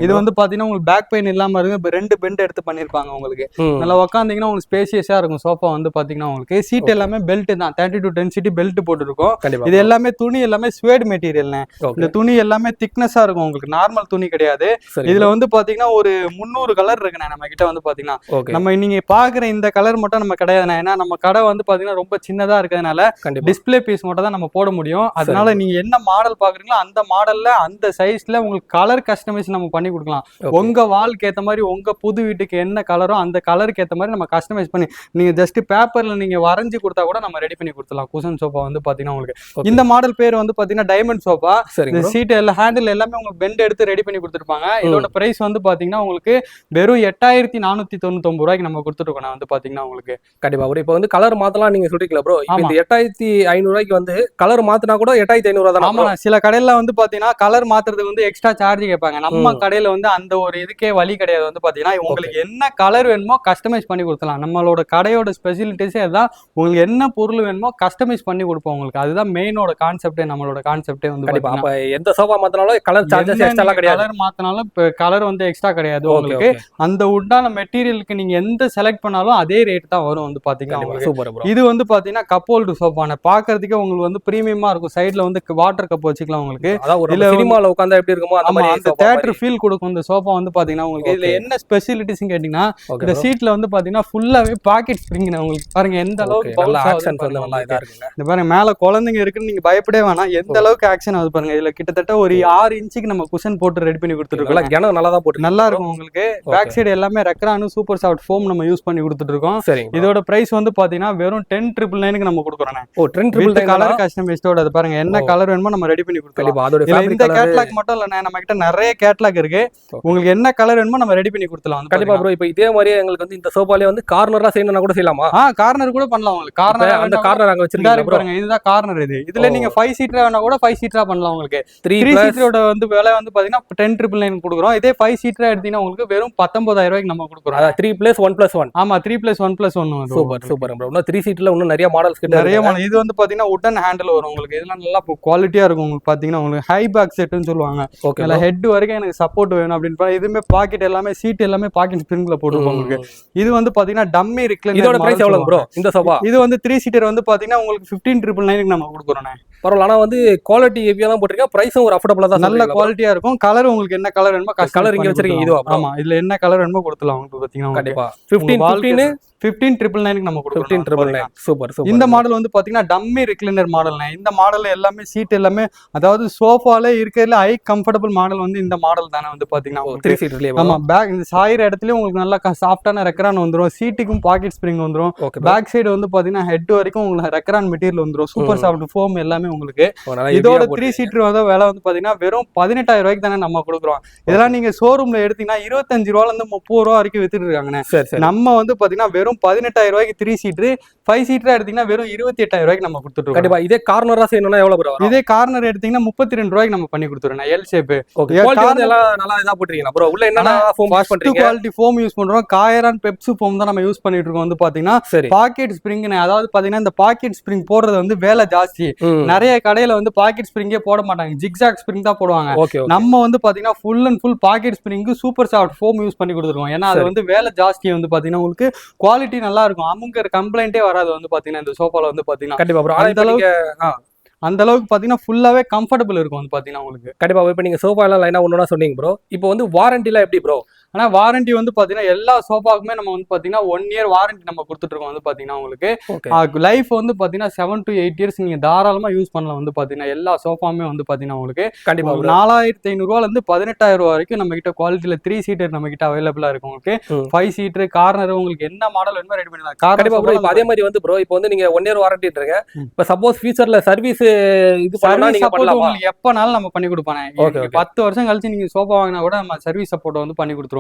இது வந்து பாத்தீங்கன்னா உங்களுக்கு பேக் பெயின் இல்லாம இருக்கு. 2 பெண்ட் எடுத்து பண்ணிருப்பாங்க உங்களுக்கு. நல்லா உட்காந்தீங்கன்னா உங்களுக்கு ஸ்பேசியஸா இருக்கும் சோஃபா வந்து பாத்தீங்கன்னா உங்களுக்கு. சீட் எல்லாமே பெல்ட் தான், 30 to 10 சீட் பெல்ட் போட்டுருக்கும். இது எல்லாமே துணி எல்லாமே ஸ்வேட் மெட்டீரியல்னு. இந்த துணி எல்லாமே திக்னஸா இருக்கும் உங்களுக்கு, நார்மல் துணி கிடையாது. இதுல வந்து பாத்தீங்கன்னா ஒரு 300 கலர் இருக்குண்ணே நம்ம கிட்ட வந்து பாத்தீங்கன்னா. நம்ம நீங்க பாக்குற இந்த கலர் மட்டும் நம்ம கிடையாதுண்ணே. ஏன்னா நம்ம கடை வந்து பாத்தீங்கன்னா ரொம்ப சின்னதா இருக்கிறதுனால டிஸ்பிளே பீஸ் மட்டும் தான் நம்ம போட முடியும். அதனால நீங்க என்ன மாடல் பாக்குறீங்களோ அந்த மாடல்ல அந்த சைஸ்ல உங்களுக்கு கலர் கஸ்டமைஸ் நம்ம பண்ணி கொடுக்கலாம். உங்க வால்க்கு ஏத்த மாதிரி உங்க புது வீட்டுக்கு என்ன கலரோ அந்த கலருக்கு ஏத்த மாதிரி நம்ம கஸ்டமைஸ் பண்ணி நீங்க ஜஸ்ட் பேப்பர்ல நீங்க வரைஞ்சு கொடுத்தா கூட நம்ம ரெடி பண்ணி கொடுத்துலாம். குஷன் சோஃபா வந்து பாத்தீங்கன்னா உங்களுக்கு. இந்த மாடல் பேர் வந்து பாத்தீங்கன்னா டைமண்ட் சோஃபா. இந்த சீட் எல்லாம் ஹேண்டில் எல்லாமே உங்களுக்கு பெண்ட் எடுத்து ரெடி பண்ணி கொடுத்துருப்பாங்க. இதோட பிரைஸ் வந்து பாத்தீங்கன்னா உங்களுக்கு வெறும் 8499 ரூபாய்க்கு நம்ம கொடுத்துருக்கோம் வந்து பாத்தீங்கன்னா உங்களுக்கு. கண்டிப்பா ப்ரோ. இப்போ வந்து கலர் மாத்தலாம் நீங்க சொல்றீங்களா ப்ரோ? இந்த 8500 ரூபாய்க்கு வந்து கலர் மாத்தினா கூட 8500 தான். ஆமா, சில கடையில வந்து பாத்தீங்கன்னா கலர் மாத்துறதுக்கு வந்து எக்ஸ்ட்ரா சார்ஜ் கேட்பாங்க. நம்ம கடையில வந்து அந்த ஒரு இதுக்கே வழி கிடையாது. வந்து பாத்தீங்கன்னா உங்களுக்கு என்ன கலர் வேணுமோ கஸ்டமைஸ் பண்ணி கொடுக்கலாம். நம்மளோட கடையோட ஸ்பெஷாலிட்டிஸே அதுதான். உங்களுக்கு என்ன பொருள் வேணுமோ கஸ்டமைஸ் பண்ணி கொடுப்போம் உங்களுக்கு. அதுதான் மெயினோட கான்செப்டே, நம்மளோட கான்செப்டே வந்து. அப்ப எந்த சோஃபா மாத்தினாலும் கலர் சார்ஜஸ் எக்ஸ்ட்ரா கிடையாது. கலர் மாத்தினாலும் கலர் வந்து எக்ஸ்ட்ரா கிடையாது உங்களுக்கு. அந்த உட்டான மெட்டீரியலுக்கு நீங்க எந்த செலக்ட் பண்ணாலும் அதே ரேட் தான் வரும் வந்து பாத்தீங்கன்னா. இது வந்து பாத்தீங்கன்னா கப் ஹோல்டர் சோஃபான பாக்குறதுக்கே உங்களுக்கு வந்து பிரீமியமா இருக்கும். சைடுல வந்து வாட்டர் கப் வச்சுக்கலாம் உங்களுக்கு. சினிமால உட்கார்ந்தா எப்படி இருக்குமோ அந்த தியேட்டர் ஃபீல் கொடுக்கும் இந்த சோஃபா வந்து பாத்தீங்கன்னா உங்களுக்கு. இதுல என்ன ஸ்பெஷாலிட்டிஸ் கேட்டீங்கன்னா இந்த சீட்ல வந்து பாத்தீங்கன்னா ஃபுல்லாவே பாக்கெட் ஸ்ப்ரிங் உங்களுக்கு. பாருங்க எந்த அளவுக்கு நல்லா இதா இருக்குங்க. இந்த பாருங்க மேல குழந்தைங்க இருக்குன்னு நீங்க பயப்படவே வேணாம். எந்த அளவுக்கு ஆக்ஷன் ஆகுது பாருங்க. இதுல கிட்டத்தட்ட ஒரு 6 இன்ச்சுக்கு நம்ம குஷன் போட்டு ரெடி பண்ணி கொடுத்துருக்கோம். கனம் நல்லா தான் போட்டு நல்லா இருக்கும் உங்களுக்கு. பேக் சைடு எல்லாமே ரெக்ரானு சூப்பர் சாஃப்ட் ஃபோம் நம்ம யூஸ் பண்ணி கொடுத்துட்டு இருக்கோம். இதோட பிரைஸ் வந்து பாத்தீங்கன்னா வெறும் 10,999 நம்ம கொடுக்குறோம். கலர் கஸ்டமைஸ்டோட. அது பாருங்க என்ன கலர் வேணுமோ நம்ம ரெடி பண்ணி கொடுக்கலாம். இந்த கேட்லாக் மட்டும் இல்ல, நம்ம கிட்ட நிறைய கேட்லாக் இருக்கு. உங்களுக்கு என்ன கலர் வேணுமோ நம்ம ரெடி பண்ணி கொடுக்கலாம். கண்டிப்பா ப்ரோ. இப்போ இதே மாதிரி எங்களுக்கு வந்து இந்த சோஃபாலே வந்து கார்னரா செய்யணும்னா கூட செய்யலாமா? கார்னர் கூட பண்ணலாம் உங்களுக்கு. கார்னர் அந்த கார்னர் அங்க வச்சிருக்காங்க பாருங்க. இதுதான் கார்னர். இதுல நீங்க 5 சீட்டரா வேணா கூட 5 சீட்டரா பண்ணலாம் உங்களுக்கு. 3 சீட்டரோட வந்து விலை வந்து பாத்தீங்கன்னா 10,999 கொடுக்குறோம். இதே 5 சீட்டரா எடுத்தீங்கன்னா உங்களுக்கு வெறும் 19,000 ரூபாய்க்கு நம்ம கொடுக்குறோம். 3+1+1. ஆமா, 3+1+1. Super bro. இன்னும் 3 சீட்ல இன்னும் நிறைய மாடல்ஸ் கிட்ட நிறைய மாடல். இது வந்து பாத்தீங்கன்னா உட்டன் ஹேண்டில் வரும் உங்களுக்கு. இதெல்லாம் நல்லா குவாலிட்டியா இருக்கும் உங்களுக்கு. பாத்தீங்கன்னா உங்களுக்கு ஹை பேக் செட்னு சொல்லுவாங்க. ஹெட் வரைக்கும் எனக்கு சப்போர்ட் வேணும் அப்படின்னு இதுமே பாக்கெட் எல்லாமே சீட் எல்லாமே பாக்கெட் ஸ்ப்ரிங்ல போட்டுருப்போம் உங்களுக்கு. இது வந்து பாத்தீங்கன்னா டம்மி ரிக்ளைனர். இதோட பிரைஸ் எவ்வளவு ப்ரோ இந்த சோஃபா? இது வந்து 3 சீட்டர் வந்து பாத்தீங்கன்னா உங்களுக்கு 15,999 நம்ம கொடுக்குறோம். பரவாயில்ல. ஆனா வந்து குவாலிட்டி ஹெவியா தான் போட்டிருக்கேன். பிரைஸும் ஒரு அஃபோர்டபுளா தான். நல்ல குவாலிட்டியா இருக்கும். கலர் உங்களுக்கு என்ன கலர் வேணுமோ கலர் இங்க வச்சிருக்கீங்க. இதுவா? ஆமா, இதுல என்ன கலர் வேணுமோ கொடுத்துலாம் உங்களுக்கு. பாத்தீங்கன்னா கண்டிப்பா 15,999 நம்ம கொடுக்குறோம். 15,999. சூப்பர். இந்த மாடல் வந்து பாத்தீங்கன்னா டம்மி ரிக்ளைனர் மாடல். இந்த மாடல்ல எல்லாமே சீட் எல்லாமே அதாவது சோஃபால இருக்கிறதுல ஹை கம்ஃபர்டபிள் மாடல் வந்து இந்த மாடல் தானே வந்து பாத்தீங்கன்னா 3 சீட்லயே. ஆமா, பேக் இந்த சாயிர இடத்துலயும் உங்களுக்கு நல்லா சாஃப்டான ரெக்ரான் வந்துரும். சீட்டுக்கும் பாக்கெட் ஸ்ப்ரிங் வந்துரும். பேக் சைடு வந்து பாத்தீங்கன்னா ஹெட் வரைக்கும் உங்களுக்கு ரெக்ரான் மெட்டீரியல் வந்துரும். சூப்பர் சாஃப்ட் ஃபோம் எல்லாமே உங்களுக்கு. இதோட 3 சீட்டர் வந்து விலை வந்து பாத்தீங்கன்னா வெறும் 18,000 ரூபாய்க்கு தானே நம்ம கொடுக்குறோம். இதெல்லாம் நீங்க ஷோரூம்ல எடுத்தீங்கன்னா 25 ரூபாயில இருந்து 30 ரூபா வரைக்கும் வித்துட்டு இருக்காங்க. நம்ம வந்து பாத்தீங்கன்னா வெறும் 18,000 ரூபாய்க்கு 3 சீட்டர். 5 சீட்டரா எடுத்தீங்கன்னா வெறும் 28,000 ரூபாய்க்கு நம்ம கொடுத்துட்டு. கண்டிப்பா. இதே கார்னரா செய்யணும்னா எவ்வளவு ப்ரோ? இதே கார்னர் எடுத்தீங்கன்னா 32 ரூபாய்க்கு நம்ம பண்ணி கொடுத்துறோம். L shape. குவாலிட்டி எல்லாம் நல்லா இதா போட்டுறீங்க ப்ரோ. உள்ள என்னன்னா ஃபோம் யூஸ் பண்றீங்க. குவாலிட்டி ஃபோம் யூஸ் பண்றோம். காயரான் பெப்சு ஃபோம் தான் நம்ம யூஸ் பண்ணிட்டு இருக்கோம். வந்து பாத்தீங்கன்னா பாக்கெட் ஸ்ப்ரிங். அதாவது பாத்தீங்கன்னா இந்த பாக்கெட் ஸ்ப்ரிங் போடுறது வந்து வேலை ஜாஸ்தி. நிறைய கடையில வந்து பாக்கெட் ஸ்ப்ரிங்கே போட மாட்டாங்க. ஜிக்ஸாக் ஸ்ப்ரிங் தான் போடுவாங்க. நம்ம வந்து பாத்தீங்கன்னா full and full pocket spring super soft foam use பண்ணி கொடுத்துருக்கோம். ஏன்னா அது வந்து வேலை ஜாஸ்தி. வந்து பாத்தீங்கன்னா உங்களுக்கு குவாலிட்டி நல்லா இருக்கும். அமுங்கிற கம்ப்ளைண்டே வராது வந்து பாத்தீங்கன்னா இந்த சோஃபால வந்து பாத்தீங்கன்னா. கண்டிப்பா ப்ரோ. அந்த அளவுக்கு அந்த அளவுக்கு பாத்தீங்கன்னா ஃபுல்லாவே கம்ஃபர்டபுள் இருக்கும் வந்து பாத்தீங்கன்னா உங்களுக்கு. கண்டிப்பா. இப்போ நீங்க சோஃபா எல்லாம் லைனா ஒண்ணா சொன்னீங்க ப்ரோ. இப்போ வந்து வாரண்டிலாம் எப்படி ப்ரோ? ஆனா வாரண்டி வந்து பாத்தீங்கன்னா எல்லா சோஃபாக்குமே நம்ம வந்து பாத்தீங்கன்னா 1 இயர் வாரண்டி நம்ம கொடுத்துட்டு இருக்கோம் வந்து பாத்தீங்கன்னா உங்களுக்கு. லைஃப் வந்து பாத்தீங்கன்னா 7 to 8 இயர்ஸ் நீங்க தாராளமா யூஸ் பண்ணலாம் வந்து பாத்தீங்கன்னா எல்லா சோஃபாவுமே வந்து பாத்தீங்கன்னா உங்களுக்கு. கண்டிப்பா 4500 இருந்து 18,000 வரைக்கும் நம்ம கிட்ட குவாலிட்டியில 3 சீட்டர் நம்ம கிட்ட அவைலபிளா இருக்கும் உங்களுக்கு. 5 சீட்டர் கார்னர் உங்களுக்கு என்ன மாடல் வேணுமோ ரெடி பண்ணிடலாம். கண்டிப்பா ப்ரோ. இப்போ அதே மாதிரி வந்து ப்ரோ இப்போ வந்து நீங்க 1 இயர் வாரண்டின்றீங்க. இப்போ சப்போஸ் ஃபியூச்சர்ல சர்வீஸ் இது பண்ணா நீங்க பண்ணலாமா? உங்களுக்கு எப்பனாலும் நம்ம பண்ணி கொடுப்பானே. 10 வருஷம் கழிச்சு நீங்க சோஃபா வாங்கினா கூட நம்ம சர்வீஸ் சப்போர்ட் வந்து பண்ணி கொடுத்துருவோம்.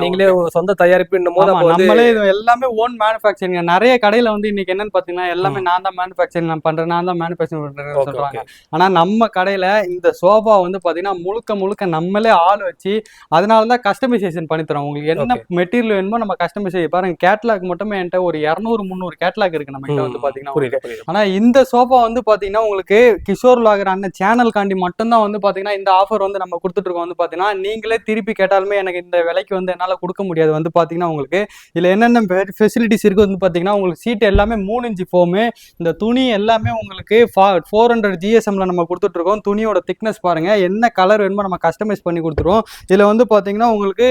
நீங்களே சொந்த தயாரிப்பு நம்மளே எல்லாமே ஓன் மேனுஃபேக்சரிங். நிறைய கடையில வந்து இன்னைக்கு என்னன்னு பாத்தீங்கன்னா எல்லாமே நான் தான் மேனுஃபேக்சரிங் பண்றேன், நான் தான் மேனுஃபேக்சரிங் பண்றேன்னு சொல்றாங்க. ஆனா நம்ம கடையில இந்த சோஃபா வந்து பாத்தீங்கன்னா முழுக்க நம்மளே ஆள் வச்சு அதனாலதான் கஸ்டமைசேஷன் பண்ணி தரோம். உங்களுக்கு என்ன மெட்டீரியல் வேணுமோ நம்ம கஸ்டமைசேஷன் பாருங்க. கேட்லாக் மட்டுமே என்கிட்ட ஒரு 200-300 கேட்லாக் இருக்கு நம்ம கிட்ட வந்து பாத்தீங்கன்னா. ஆனா இந்த சோஃபா வந்து பாத்தீங்கன்னா உங்களுக்கு கிஷோர் லாகர் அண்ணன் சேனல் காண்டி மட்டும்தான் வந்து பாத்தீங்கன்னா இந்த ஆஃபர் வந்து நம்ம கொடுத்துட்டு இருக்கோம் வந்து பாத்தீங்கன்னா. நீங்களே திருப்பி கேட்டாலுமே எனக்கு இந்த விலைக்கு வந்து என்னால கொடுக்க முடியாது வந்து பாத்தீங்கன்னா உங்களுக்கு. இதுல என்னென்ன ஃபெசிலிட்டிஸ் இருக்கு வந்து பாத்தீங்கன்னா உங்களுக்கு சீட் எல்லாமே 3 இன்ச் ஃபோமு. இந்த துணி எல்லாமே உங்களுக்கு 400 GSMல நம்ம கொடுத்துட்டு இருக்கோம். துணியோட திக்னஸ் பாருங்க. என்ன கலர் வேணுமோ நம்ம கஸ்டமைஸ் பண்ணி கொடுத்துருவோம். இதுல வந்து பாத்தீங்கன்னா உங்களுக்கு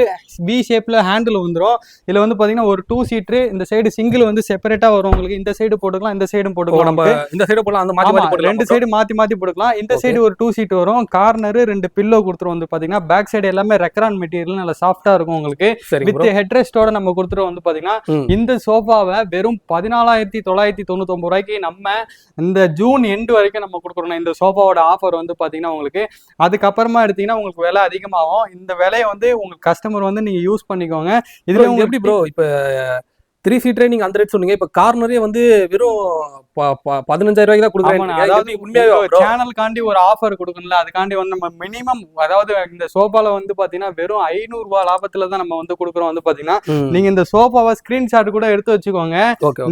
பி ஷேப்ல ஹேண்டில் வந்துடும். இதுல வந்து பாத்தீங்கன்னா ஒரு 2 சீட்டர் இந்த சைடு சிங்கிள் வந்து செப்பரேட்டா வரும் உங்களுக்கு. இந்த சைடு போட்டுக்கலாம், இந்த சைடும் போட்டுக்கலாம். நம்ம இந்த சைடு போடலாம், அந்த மாத்தி மாத்தி ரெண்டு சைடு மாத்தி போட்டுக்கலாம். இந்த சைடு ஒரு 2 சீட் வரும். கார்னர் 2 பில்லோ கொடுத்துருவோம் வந்து பாத்தீங்கன்னா. பேக் சைடு எல்லாமே ரெக்ரான் மெட்டீரியல் நல்லா சாஃப்டா இருக்கும் உங்களுக்கு. வித் ஹெட்ரெஸ்டோட நம்ம கொடுத்துருவோம் வந்து பாத்தீங்கன்னா. இந்த சோஃபாவை வெறும் 14,999 ரூபாய்க்கு நம்ம இந்த ஜூன் எண்டு வரைக்கும் நம்ம கொடுக்குறோம். இந்த சோஃபாவோட ஆஃபர் வந்து பாத்தீங்கன்னா உங்களுக்கு. அதுக்கப்புறமா எடுத்தீங்கன்னா உங்களுக்கு விலை அதிகமாகும். இந்த விலையை வந்து உங்களுக்கு கஸ்டமர் வந்து நீங்க யூஸ் பண்ணிக்கோங்க. இதுல எப்படி ப்ரோ இப்ப 3 சீட்டரே நீங்க அந்த ரேட் சொன்னீங்க. இப்ப கார்னரே வந்து வெறும் 15,000 ரூபாய்க்கு தான் கொடுக்குறாங்க. அதாவது உண்மையாவே சேனல் காண்டி ஒரு ஆஃபர் கொடுக்கணும்ல, அதுக்காண்டி வந்து நம்ம மினிமம் அதாவது இந்த சோஃபால வந்து பாத்தீங்கன்னா வெறும் 500 ரூபாய் லாபத்துல தான் நம்ம வந்து கொடுக்குறோம் வந்து பாத்தீங்கன்னா. நீங்க இந்த சோஃபாவை ஸ்கிரீன்ஷாட் கூட எடுத்து வச்சுக்கோங்க.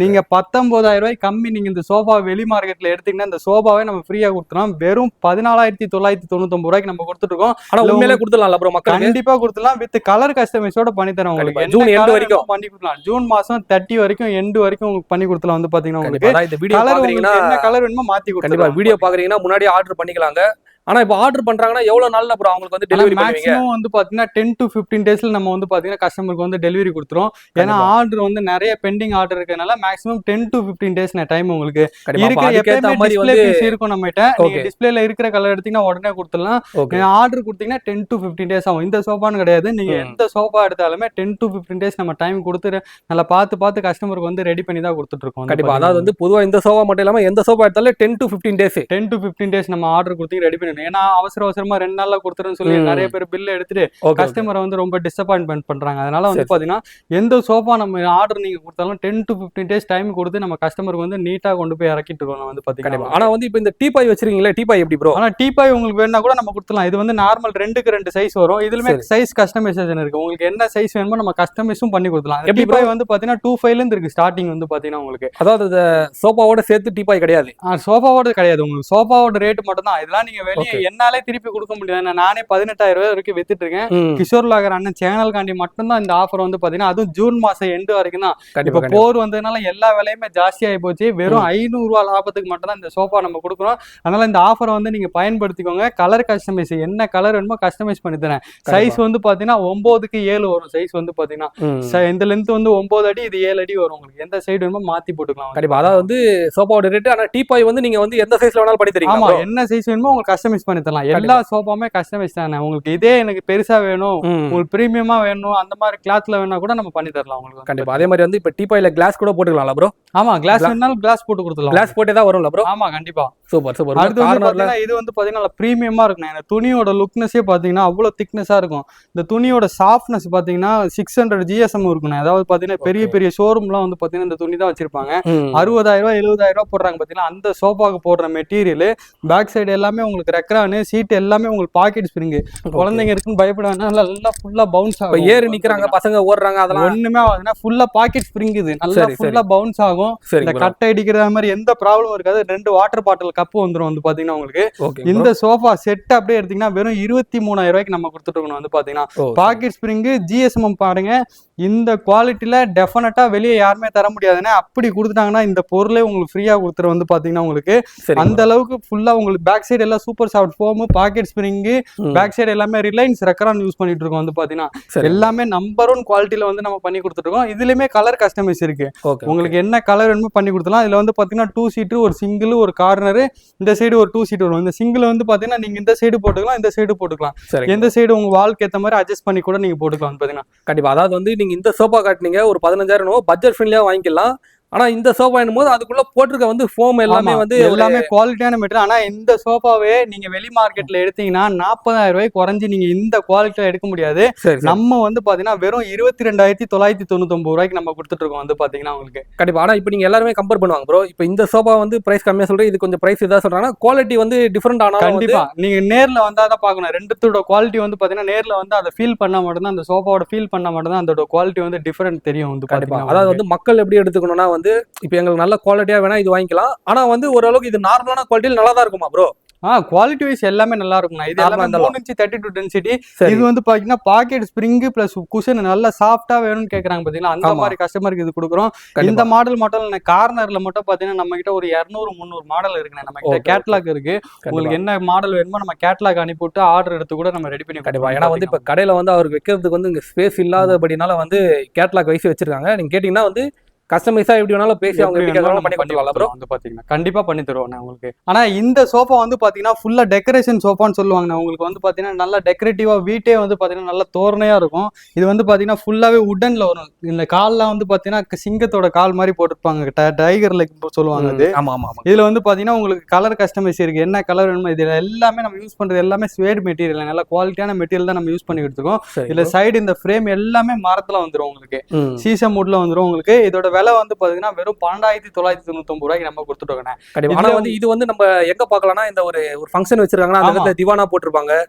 நீங்க 19,000 ரூபாய் கம்மி நீங்க இந்த சோஃபா வெளி மார்க்கெட்ல எடுத்தீங்கன்னா இந்த சோஃபாவே நம்ம ஃப்ரீயா கொடுத்துறோம். வெறும் 14,999 ரூபாய்க்கு நம்ம கொடுத்துட்டு இருக்கோம். ஆனா உண்மையிலே கொடுத்துடலாம் ப்ரோ, மக்கள் கண்டிப்பா கொடுத்துடலாம். வித் கலர் கஸ்டமைஸோட பண்ணி தரோம் உங்களுக்கு. ஜூன் எண்டு வரைக்கும் பண்ணி கொடுக்கலாம். ஜூன் மாசம் 30 வரைக்கும் எண்டு வரைக்கும் உங்களுக்கு பண்ணி கொடுத்தலாம் வந்து பாத்தீங்கன்னா. உங்களுக்கு இந்த வீடியோ பாக்குறீங்கன்னா என்ன கலர் வேணுமோ மாத்தி கொடுத்துருவோம். கண்டிப்பா வீடியோ பாக்குறீங்கன்னா முன்னாடி ஆர்டர் பண்ணிக்கலாங்க. ஆனா இப்போ ஆர்டர் பண்றாங்கன்னா எவ்வளவு நாள்ல ப்ரோ அவங்களுக்கு வந்து டெலிவரி பண்ணுவீங்க? மேக்ஸிமம் வந்து பாத்தீங்கன்னா 10 to 15 டேஸ்ல நம்ம வந்து பாத்தீங்கன்னா கஸ்டமருக்கு வந்து டெலிவரி கொடுத்துறோம். ஏன்னா ஆர்டர் வந்து நிறைய பெண்டிங் ஆர்டர் இருக்கனால மேக்ஸிமம் 10 to 15 டேஸ் டைம் உங்களுக்கு இருக்கு. எப்பவுமே டிஸ்ப்ளே பீஸ் இருக்கும் நம்ம கிட்ட. நீங்க டிஸ்ப்ளேல இருக்கிற கலர் எடுத்தீங்கன்னா உடனே கொடுத்துடலாம். ஆர்டர் கொடுத்தீங்கன்னா 10 to 15 டேஸ் ஆகும். இந்த சோஃபான்னு கிடையாது, நீங்க எந்த சோஃபா எடுத்தாலுமே 10 to 15 டேஸ் நம்ம டைம் கொடுத்து நல்லா பார்த்து கஸ்டமருக்கு வந்து ரெடி பண்ணி தான் கொடுத்துட்டு இருக்கோம். கண்டிப்பா. அதாவது வந்து பொதுவா இந்த சோஃபா மட்டும் இல்லாம எந்த சோஃபா எடுத்தாலும் 10 to 15 டேஸ் நம்ம ஆர்டர் கொடுத்து ரெடி பண்ணி. ஏன்னா அவசரமா 2 நாள்ல கொடுத்துருன்னு சொல்லி நிறைய பேர் பில் எடுத்துட்டு கஸ்டமரை வந்து ரொம்ப டிசப்பாயின்மெண்ட் பண்றாங்க. அதனால வந்து பாத்தீங்கன்னா எந்த சோஃபா நம்ம ஆர்டர் நீங்க கொடுத்தாலும் 10 to 15 டேஸ் டைம் கொடுத்து நம்ம கஸ்டமருக்கு வந்து நீட்டா கொண்டு போய் இறக்கிட்டு இருக்கோம் வந்து பாத்தீங்கன்னா. ஆனா வந்து இப்போ இந்த டீபாய் வச்சிருக்கீங்களா, டீபாய் எப்படி ப்ரோ? ஆனா டீபாய் உங்களுக்கு வேணா கூட நம்ம கொடுத்துலாம். இது வந்து நார்மல் 2க்கு 2 சைஸ் வரும். இதுலமே சைஸ் கஸ்டமைசேஷன் இருக்கு. உங்களுக்கு என்ன சைஸ் வேணுமோ நம்ம கஸ்டமைஸும் பண்ணி கொடுக்கலாம். டீபாய் வந்து பாத்தீங்கன்னா 2.5 ல இருந்து இருக்கு ஸ்டார்டிங் வந்து பாத்தீங்கன்னா உங்களுக்கு. அதாவது சோஃபாவோட சேர்த்து டீபாய் கிடையாது. சோஃபாவோட கிடையாது, உங்களுக்கு சோஃபாவோட ரேட் மட்டும் தான். இதெல்லாம் நீங்க வெளியே என்னாலே திருப்பி கொடுக்க முடியாது. நானே 18,000 ரூபாய் வரைக்கும் வித்துட்டு இருக்கேன். கிஷோர் லாகர் அண்ணன் சேனல் காண்டி மட்டும் தான் இந்த ஆஃபர் வந்து பாத்தீங்கன்னா. அதுவும் ஜூன் மாசம் எண்டு வரைக்கும் தான். இப்ப போர் வந்ததுனால எல்லா விலையுமே ஜாஸ்தி ஆகி போச்சு. வெறும் 500 ரூபாய் லாபத்துக்கு மட்டும் தான் இந்த சோஃபா நம்ம கொடுக்குறோம். அதனால இந்த ஆஃபரை வந்து நீங்க பயன்படுத்திக்கோங்க. கலர் கஸ்டமைஸ் என்ன கலர் வேணுமோ கஸ்டமைஸ் பண்ணி தரேன். சைஸ் வந்து பாத்தீங்கன்னா 9க்கு 7 வரும். சைஸ் வந்து பாத்தீங்கன்னா இந்த லென்த் வந்து 9 அடி, இது 7 அடி வரும். உங்களுக்கு எந்த சைடு வேணுமோ மாத்தி போட்டுக்கலாம். கண்டிப்பா. அதாவது வந்து சோஃபாவோட ரேட். ஆனா டீபாய் வந்து நீங்க வந்து எந்த சைஸ்ல வேணாலும் பண்ணி தரீங்க. ஆமா, என்ன சைஸ் வேணுமோ உங்களுக்கு கஸ்டமைஸ் பண்ணி தரலாம். எல்லா சோஃபாவுமே கஸ்டமைஸ் தானே. உங்களுக்கு இதே எனக்கு பெருசா வேணும், உங்களுக்கு பிரீமியமா வேணும், அந்த மாதிரி கிளாத்ல வேணா கூட நம்ம பண்ணி தரலாம் உங்களுக்கு. கண்டிப்பா. அதே மாதிரி வந்து இப்ப டீபாய்ல கிளாஸ் கூட போட்டுக்கலாம்ல ப்ரோ? ஆமா, கிளாஸ் வேணாலும் கிளாஸ் போட்டு கொடுத்துடலாம். கிளாஸ் போட்டே தான் வரும்ல ப்ரோ? ஆமா, கண்டிப்பா. Super super. அடுத்து வந்து பாத்தீங்கன்னா இது வந்து பாத்தீங்கன்னா பிரீமியமா இருக்கும். இந்த துணியோட லுக்னஸே பாத்தீங்கன்னா அவ்வளவு திக்னஸா இருக்கும். இந்த துணியோட சாஃப்ட்னஸ் பாத்தீங்கன்னா 600 GSM இருக்கும். அதாவது பாத்தீங்கன்னா பெரிய ஷோரூம்லாம் வந்து பாத்தீங்கன்னா இந்த துணி தான் வச்சிருப்பாங்க. 60,000 ரூபாய் 70,000 ரூபாய் போடுறாங்க பாத்தீங்கன்னா. அந்த சோஃபாக்கு போடுற மெட்டீரியல் பேக் சைடு எல்லாமே உங்களுக்கு ரெக்ரானு சீட் எல்லாமே உங்களுக்கு பாக்கெட் ஸ்ப்ரிங். குழந்தைங்க இருக்குன்னு பயப்படாங்க, நல்லா ஃபுல்லா பவுன்ஸ் ஆகும். ஏறி நிக்கிறாங்க பசங்க ஓடுறாங்க, அதெல்லாம் ஒண்ணுமே ஆகுதுன்னா ஃபுல்லா பாக்கெட் ஸ்ப்ரிங், இது நல்லா ஃபுல்லா பவுன்ஸ் ஆகும். இந்த கட்டை அடிக்கிற மாதிரி எந்த ப்ராப்ளமும் இருக்காது. 2 வாட்டர் பாட்டில் கப்பு வந்துடும் வந்து பாத்தீங்கன்னா உங்களுக்கு. இந்த சோஃபா செட் அப்படியே எடுத்தீங்கன்னா வெறும் 23,000 ரூபாய்க்கு நம்ம கொடுத்துட்டு இருக்கணும் வந்து பாத்தீங்கன்னா. பாக்கெட் ஸ்ப்ரிங் GSM பாருங்க, இந்த குவாலிட்டியில டெஃபினட்டா வெளியே யாருமே தர முடியாதுன்னு அப்படி கொடுத்துட்டாங்கன்னா இந்த பொருளே உங்களுக்கு ஃப்ரீயா கொடுத்துரு வந்து பாத்தீங்கன்னா உங்களுக்கு. அந்த அளவுக்கு ஃபுல்லா உங்களுக்கு பேக் சைடு எல்லாம் super soft foam, pocket spring, back side எல்லாமே ரிலையன்ஸ் ரெக்ரான் யூஸ் பண்ணிட்டு இருக்கோம் வந்து பாத்தீங்கன்னா. எல்லாமே நம்பர் 1 குவாலிட்டியில வந்து நம்ம பண்ணி கொடுத்துட்டு இருக்கோம். இதுலயுமே கலர் கஸ்டமைஸ் இருக்கு. உங்களுக்கு என்ன கலர் வேணுமோ பண்ணி கொடுத்துலாம். இதுல வந்து பாத்தீங்கன்னா 2 சீட்டு, ஒரு சிங்கிள், ஒரு கார்னர், இந்த சைடு ஒரு 2 சீட் வரும். இந்த சிங்கிள் வந்து பாத்தீங்கன்னா நீங்க இந்த சைடு போட்டுக்கலாம், இந்த சைடு போட்டுக்கலாம். எந்த சைடு உங்க வால்க்கு ஏத்த மாதிரி அட்ஜஸ்ட் பண்ணி கூட நீங்க போட்டுக்கலாம் வந்து பாத்தீங்கன்னா. கண்டிப்பா. அதாவது வந்து நீங்க இந்த சோஃபா காட்டுனீங்க ஒரு 15,000 பட்ஜெட் ஃப்ரெண்ட்லியா வாங்கிக்கலாம். ஆனா இந்த சோஃபா என்னும்போது அதுக்குள்ள போட்டிருக்க வந்து ஃபோம் எல்லாமே வந்து எல்லாமே குவாலிட்டியான மெட்டீரியல். ஆனா இந்த சோஃபாவே நீங்க வெளி மார்க்கெட்ல எடுத்தீங்கன்னா 40,000 ரூபாய்க்கு குறைஞ்சி நீங்க இந்த குவாலிட்டியில எடுக்க முடியாது. நம்ம வந்து பாத்தீங்கன்னா வெறும் 22,999 ரூபாய்க்கு நம்ம கொடுத்துட்டு இருக்கோம் வந்து பாத்தீங்கன்னா உங்களுக்கு. கண்டிப்பா. ஆனா இப்போ நீங்க எல்லாருமே கம்பேர் பண்ணுவாங்க ப்ரோ. இப்போ இந்த சோஃபா வந்து பிரைஸ் கம்மியா சொல்றேன், இது கொஞ்சம் பிரைஸ் இதா சொல்றாங்கன்னா குவாலிட்டி வந்து டிஃபரெண்ட். ஆனா கண்டிப்பா நீங்க நேர்ல வந்தாதான் பாக்கணும். ரெண்டுத்தோட குவாலிட்டி வந்து பாத்தீங்கன்னா நேர்ல வந்து அதை ஃபீல் பண்ணா மட்டும்தான், அந்த சோஃபாவோட ஃபீல் பண்ணா மட்டும்தான் அதோட குவாலிட்டி வந்து டிஃபரெண்ட் தெரியும் வந்து பாத்தீங்கன்னா. அதாவது வந்து மக்கள் எப்படி எடுத்துக்கணும்னா வந்து இப்போ எங்களுக்கு நல்ல குவாலிட்டியா வேணா இது வாங்கிக்கலாம். ஆனா வந்து ஓரளவுக்கு இது நார்மலான குவாலிட்டியில் நல்லா தான் இருக்குமா ப்ரோ? குவாலிட்டி வைஸ் எல்லாமே நல்லா இருக்கும்ண்ணா. இது எல்லாமே 3 இன்ச் 32 டென்சிட்டி. இது வந்து பாத்தீங்கன்னா பாக்கெட் ஸ்ப்ரிங் பிளஸ் குஷன் நல்லா சாஃப்டா வேணும்னு கேக்குறாங்க பாத்தீங்கன்னா, அந்த மாதிரி கஸ்டமருக்கு இது கொடுக்குறோம். இந்த மாடல் மட்டும் கார்னர்ல மட்டும் பாத்தீங்கன்னா நம்ம கிட்ட ஒரு 200-300 மாடல் இருக்குண்ணே. நம்ம கிட்ட கேட்லாக் இருக்கு. உங்களுக்கு என்ன மாடல் வேணுமோ நம்ம கேட்லாக் அனுப்பிவிட்டு ஆர்டர் எடுத்து கூட நம்ம ரெடி பண்ணி கொடுப்போம். ஏன்னா வந்து இப்ப கடையில வந்து அவருக்கு வைக்கிறதுக்கு வந்து இங்க ஸ்பேஸ் இல்லாதபடினால வந்து கேட்லாக் வைஸ் வச்சிருக்காங்க. நீங்க கேட்டீங்கன்னா வந்து கஸ்டமைஸா எப்படி வேணாலும் பேசி அவங்க எப்படி கேட்கறாங்களோ பண்ணி கொடுத்துருவாங்க ப்ரோ. வந்து பாத்தீங்கன்னா கண்டிப்பா பண்ணி தருவோம் உங்களுக்கு. ஆனா இந்த சோஃபா வந்து பாத்தீங்கன்னா ஃபுல்லா டெக்கரேஷன் சோஃபான்னு சொல்லுவாங்க. உங்களுக்கு வந்து பாத்தீங்கன்னா நல்லா டெக்கரேட்டிவா வீட்டே வந்து பாத்தீங்கன்னா நல்லா தோரணையா இருக்கும். இது வந்து பாத்தீங்கன்னா ஃபுல்லாவே உட்டன்ல வரும். இந்த கால்லாம் வந்து பாத்தீங்கன்னா சிங்கத்தோட கால் மாதிரி போட்டுருப்பாங்க, டைகர் லெக் சொல்லுவாங்க அது. ஆமா ஆமா. இதுல வந்து பாத்தீங்கன்னா உங்களுக்கு கலர் கஸ்டமைஸ் இருக்கு. என்ன கலர் வேணுமோ இதுல எல்லாமே நம்ம யூஸ் பண்றது எல்லாமே ஸ்வேட் மெட்டீரியல், நல்ல குவாலிட்டியான மெட்டீரியல் தான் நம்ம யூஸ் பண்ணி எடுத்துக்கோம். இதுல சைடு இந்த ஃப்ரேம் எல்லாமே மரத்துல வந்துடும் உங்களுக்கு, சீசம் வுட்ல வந்துடும் உங்களுக்கு. இதோட விலை வந்து பாத்தீங்கன்னா வெறும் 12,999 ரூபாய்க்கு நம்ம கொடுத்துட்டோங்க. ஆனா வந்து இது வந்து நம்ம எங்க பாக்கலாம்னா இந்த ஒரு ஃபங்க்ஷன் வச்சிருக்காங்கன்னா அந்த இடத்துல திவானா போட்டிருப்பாங்க.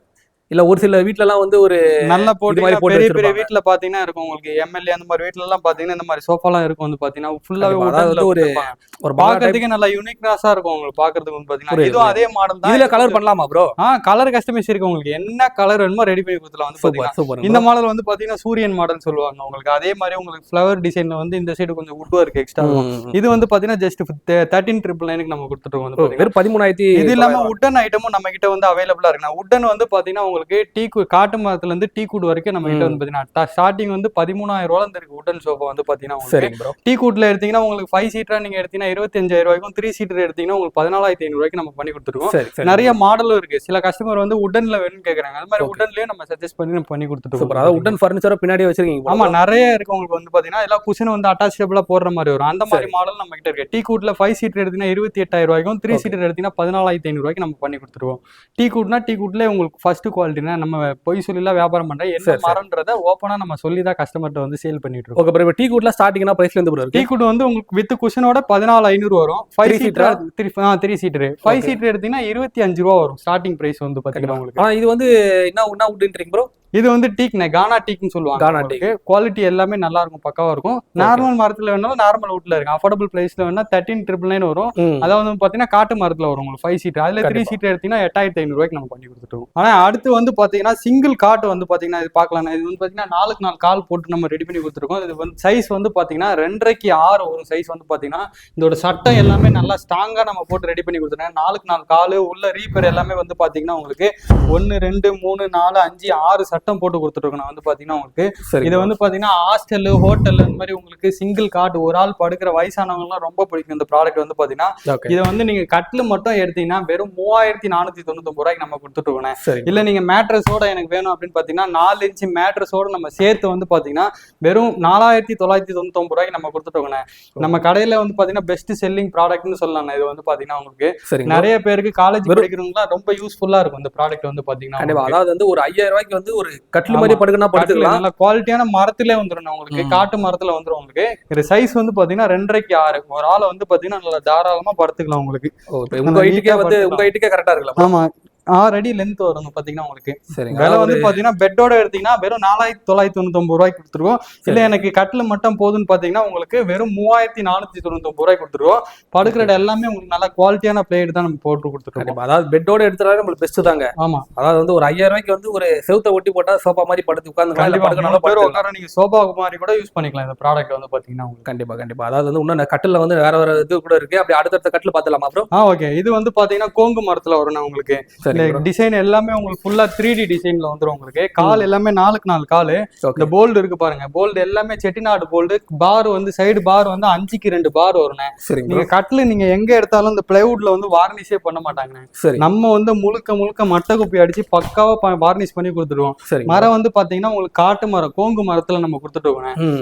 இல்ல ஒரு சில வீட்ல எல்லாம் வந்து ஒரு நல்ல போட்டு பெரிய பெரிய வீட்டுல பாத்தீங்கன்னா இருக்கும் உங்களுக்கு. எம்எல்ஏ அந்த மாதிரி வீட்டுல எல்லாம் பாத்தீங்கன்னா இந்த மாதிரி சோஃபா எல்லாம் இருக்கும் வந்து பாத்தீங்கன்னா ஃபுல்லாவே ஒரு பாக்குறதுக்கு நல்லா யூனிக்னஸா இருக்கும் உங்களுக்கு. பாக்குறதுக்கு வந்து பாத்தீங்கன்னா இதுவும் அதே மாடல் தான். இதுல கலர் பண்ணலாமா ப்ரோ? கலர் கஸ்டமைஸ் இருக்கு உங்களுக்கு. என்ன கலர் வேணுமோ ரெடி பண்ணி கொடுத்துலாம் வந்து பாத்தீங்கன்னா. இந்த மாடல் வந்து பாத்தீங்கன்னா சூரியன் மாடல் சொல்லுவாங்க உங்களுக்கு. அதே மாதிரி உங்களுக்கு ஃபிளவர் டிசைன்ல வந்து இந்த சைடு கொஞ்சம் வுட் ஒர்க் எக்ஸ்ட்ரா இருக்கும். இது வந்து பாத்தீங்கன்னா ஜஸ்ட் 13,999 நம்ம கொடுத்துட்டோம் வந்து பாத்தீங்கன்னா. 13,000. இது இல்லாம உட்டன் ஐட்டமும் நம்ம கிட்ட வந்து அவைலபிளா இருக்கு. உட்டன் வந்து பாத்தீங்கன்னா உங்களுக்கு காட்டு மரத்துல இருந்து டீ-குட் வரைக்கும் நம்ம கிட்ட வந்து பாத்தீங்கன்னா ஸ்டார்டிங் வந்து 13,000 ரூபாயில இருந்து இருக்கு உட்டன் சோஃபா வந்து பாத்தீங்கன்னா. டீ-குட்ல எடுத்தீங்கன்னா உங்களுக்கு 5 சீட்டரா நீங்க எடுத்தீங்கன்னா 25,000 ரூபாய்க்கும், 3 சீட்டர் எடுத்தீங்கன்னா உங்களுக்கு 14,500 ரூபாய்க்கு நம்ம பண்ணி கொடுத்துருக்கோம். நிறைய மாடலும் இருக்கு. சில கஸ்டமர் வந்து உட்டன்ல வேணும்னு கேக்குறாங்க. அது மாதிரி உட்டன்லயே நம்ம சஜஸ்ட் பண்ணி கொடுத்துருக்கோம். அதாவது உட்டன் ஃபர்னிச்சரை பின்னாடி வச்சிருக்கீங்க. ஆமா நிறைய இருக்கு உங்களுக்கு வந்து பாத்தீங்கன்னா. எல்லாம் குஷன் வந்து அட்டாச்சபிளா போடுற மாதிரி வரும். அந்த மாதிரி மாடல் நம்ம கிட்ட இருக்கு. டீ-குட்ல 5 சீட்டர் எடுத்தீங்கன்னா 28,000 ரூபாய்க்கும், 3 சீட்டர் எடுத்தீங்கன்னா 14,500 ரூபாய்க்கு நம்ம பண்ணி கொடுத்துருவோம். டீ-குட்ல உங்களுக்கு ஃபர்ஸ்ட் குவாலிட்டினா நம்ம பொய் சொல்லி வியாபாரம் பண்றேன். என்ன மரம்ன்றத ஓப்பனா நம்ம சொல்லி தான் கஸ்டமர்ட்ட வந்து சேல் பண்ணிட்டு இருக்கோம். Okay bro. டீ-குட்ல ஸ்டார்டிங்னா பிரைஸ்ல இருந்து ப்ரோ? டீ-குட் வந்து உங்களுக்கு வித் குஷனோட 14,500 வரும். 5 சீட்டர் 3 சீட்டர் 5 சீட்டர் எடுத்தீங்கன்னா 25 ரூபா வரும் ஸ்டார்டிங் பிரைஸ் வந்து பாத்தீங்கன்னா உங்களுக்கு. இது வந்து என்ன வுட்ன்றீங்க ப்ரோ? இது வந்து டீக்னே கானா டீக்னு சொல்லுவாங்க. கானா டீக் குவாலிட்டி எல்லாமே நல்லா இருக்கும், பக்காவா இருக்கும். நார்மல் மரத்துல வேணாலும் நார்மல் வுட்ல இருக்கு. அஃபோர்டபிள் பிரைஸ்ல வேணா 13,999 வரும். அதாவது பாத்தீங்கன்னா காட்டு மரத்துல வரும் உங்களுக்கு 5 சீட்டர். அதுல 3 சீட்டர் எடுத்தீங்கன்னா 8,500 ரூபாய்க்கு நம்ம பண்ணி கொடுத்துட்டோம். ஆனா அடுத்து வந்து பாத்தீங்கன்னா சிங்கிள் காட் வந்து பாத்தீங்கன்னா இது பாக்கலாம். இது வந்து பாத்தீங்கன்னா 4 கால் போட்டு நம்ம ரெடி பண்ணி கொடுத்துருக்கோம். இது வந்து சைஸ் வந்து பாத்தீங்கன்னா 2.5 6 ஒரு சைஸ் வந்து பாத்தீங்கன்னா இதோட சட்டம் எல்லாமே நல்லா ஸ்ட்ராங்கா நம்ம போட்டு ரெடி பண்ணி கொடுத்துருக்கோம். 4 கால் உள்ள ரீப்பர் எல்லாமே வந்து பாத்தீங்கன்னா உங்களுக்கு 1 2 3 4 5 6 சட்டம் போட்டு கொடுத்துருக்கோம் வந்து பாத்தீங்கன்னா உங்களுக்கு. இது வந்து பாத்தீங்கன்னா ஹாஸ்டல் ஹோட்டல் இந்த மாதிரி உங்களுக்கு சிங்கிள் காட் ஒரு ஆள் படுக்கிற வயசானவங்க எல்லாம் ரொம்ப பிடிக்கும் இந்த ப்ராடக்ட் வந்து பாத்தீங்கன்னா. இதை வந்து நீங்க கட்டில் மட்டும் எடுத்தீங்கன்னா வெறும் 3,499 ரூபாய்க்கு நம்ம கொடுத்துட்டு இருக்கோம். இல்ல நீங்க மேட்ரஸோட எனக்கு வேணும் அப்படின்னு பாத்தீங்கன்னா 4 இன்ச் மேட்ரஸோட நம்ம சேர்த்து வந்து பாத்தீங்கன்னா வெறும் 4,999 ரூபாய்க்கு நம்ம கொடுத்துட்டு இருக்கோம். நம்ம கடையில வந்து பாத்தீங்கன்னா பெஸ்ட் செல்லிங் ப்ராடக்ட்னு சொல்லலாம். இது வந்து பாத்தீங்கன்னா உங்களுக்கு நிறைய பேருக்கு காலேஜ் படிக்கிறவங்க ரொம்ப யூஸ்ஃபுல்லா இருக்கும் இந்த ப்ராடக்ட் வந்து பாத்தீங்கன்னா. அதாவது வந்து ஒரு 5,000 ரூபாய்க்கு வந்து ஒரு கட்டில் மாதிரி படுக்கணும் படுத்துக்கலாம். நல்ல குவாலிட்டியான மரத்திலே வந்துடும் உங்களுக்கு. காட்டு மரத்துல வந்துடும் உங்களுக்கு. இது சைஸ் வந்து பாத்தீங்கன்னா 2.5 6 ஒரு ஆளை வந்து பாத்தீங்கன்னா நல்லா தாராளமா படுத்துக்கலாம் உங்களுக்கு. உங்க வீட்டுக்கே வந்து உங்க வீட்டுக்கே கரெக்டா இருக்கலாம். ஆமா 6 அடி லென்த் வருங்க பாத்தீங்கன்னா உங்களுக்கு. சரி, விலை வந்து பாத்தீங்கன்னா பெட்டோட எடுத்தீங்கன்னா வெறும் 4999 ரூபாய்க்கு கொடுத்துருவோம். இல்ல எனக்கு கட்டில் மட்டும் போதுன்னு பாத்தீங்கன்னா உங்களுக்கு வெறும் 3499 ரூபாய்க்கு கொடுத்துருவோம். படுக்கிற இடம் எல்லாமே உங்களுக்கு நல்ல குவாலிட்டியான பிளேட் தான் நம்ம போட்டு கொடுத்துருக்கோம். அதாவது பெட்டோட எடுத்தாலே நம்மளுக்கு பெஸ்ட் தாங்க. ஆமா, அதாவது வந்து ஒரு 5000 ரூபாய்க்கு வந்து ஒரு செவுத்த ஒட்டி போட்டா சோபா மாதிரி படுத்து உட்காந்து நீங்க சோபா மாதிரி கூட யூஸ் பண்ணிக்கலாம் இந்த ப்ராடக்ட் வந்து பாத்தீங்கன்னா உங்களுக்கு. கண்டிப்பா. அதாவது வந்து இன்னும் கட்டில வந்து வேற இது கூட இருக்கு. அப்படி அடுத்த கட்டில் பாத்துலாமா ப்ரோ? ஓகே. இது வந்து பாத்தீங்கன்னா கோங்கு மரத்துல வரும் உங்களுக்கு. டிசைன் எல்லாமே உங்களுக்கு ஃபுல்லா 3D டிசைன்ல வந்துரும் உங்களுக்கு. கால் எல்லாமே 4க்கு 4 கால். இந்த போல்டு இருக்கு பாருங்க, போல்டு எல்லாமே செட்டிநாடு போல்டு. பார் வந்து சைடு பார் வந்து 5க்கு 2 பார் வரும்ண்ணே. நீங்க கட்டில் நீங்க எங்க எடுத்தாலும் இந்த பிளைவுட்ல வந்து வார்னிஷே பண்ண மாட்டாங்கண்ணே. நம்ம வந்து முழுக்க மட்டை குப்பி அடிச்சு பக்காவா வார்னிஷ் பண்ணி கொடுத்துருவோம். மரம் வந்து பாத்தீங்கன்னா உங்களுக்கு காட்டு மரம், கோங்கு மரத்துல நம்ம கொடுத்துட்டோம்.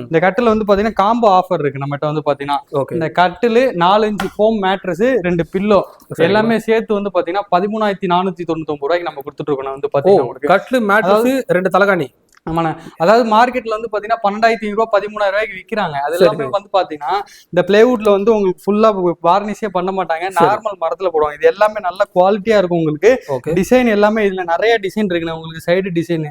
இந்த கட்டில் வந்து பாத்தீங்கன்னா காம்போ ஆஃபர் இருக்கு நம்மகிட்ட வந்து பாத்தீங்கன்னா. இந்த கட்டில் 4 இன்ச் ஃபோம் மேட்ரஸ் 2 பில்லோ எல்லாமே சேர்த்து வந்து பாத்தீங்கன்னா 13,499 ரூபாய்க்கு நம்ம கொடுத்துட்டு இருக்கோம் வந்து பாத்தீங்கன்னா. கட்டில் மேட்ரஸ் 2 தலகாணி. ஆமாண்ணே. அதாவது மார்க்கெட்ல வந்து பாத்தீங்கன்னா 12,500 ரூபாய் 13,000 ரூபாய்க்கு விற்கிறாங்க. அது எல்லாமே வந்து பாத்தீங்கன்னா இந்த பிளைவுட்ல வந்து உங்களுக்கு ஃபுல்லா வார்னிஷே பண்ண மாட்டாங்க, நார்மல் மரத்துல போடுவாங்க. இது எல்லாமே நல்ல குவாலிட்டியா இருக்கும் உங்களுக்கு. டிசைன் எல்லாமே இதுல நிறைய டிசைன் இருக்குண்ணே உங்களுக்கு. சைடு டிசைன்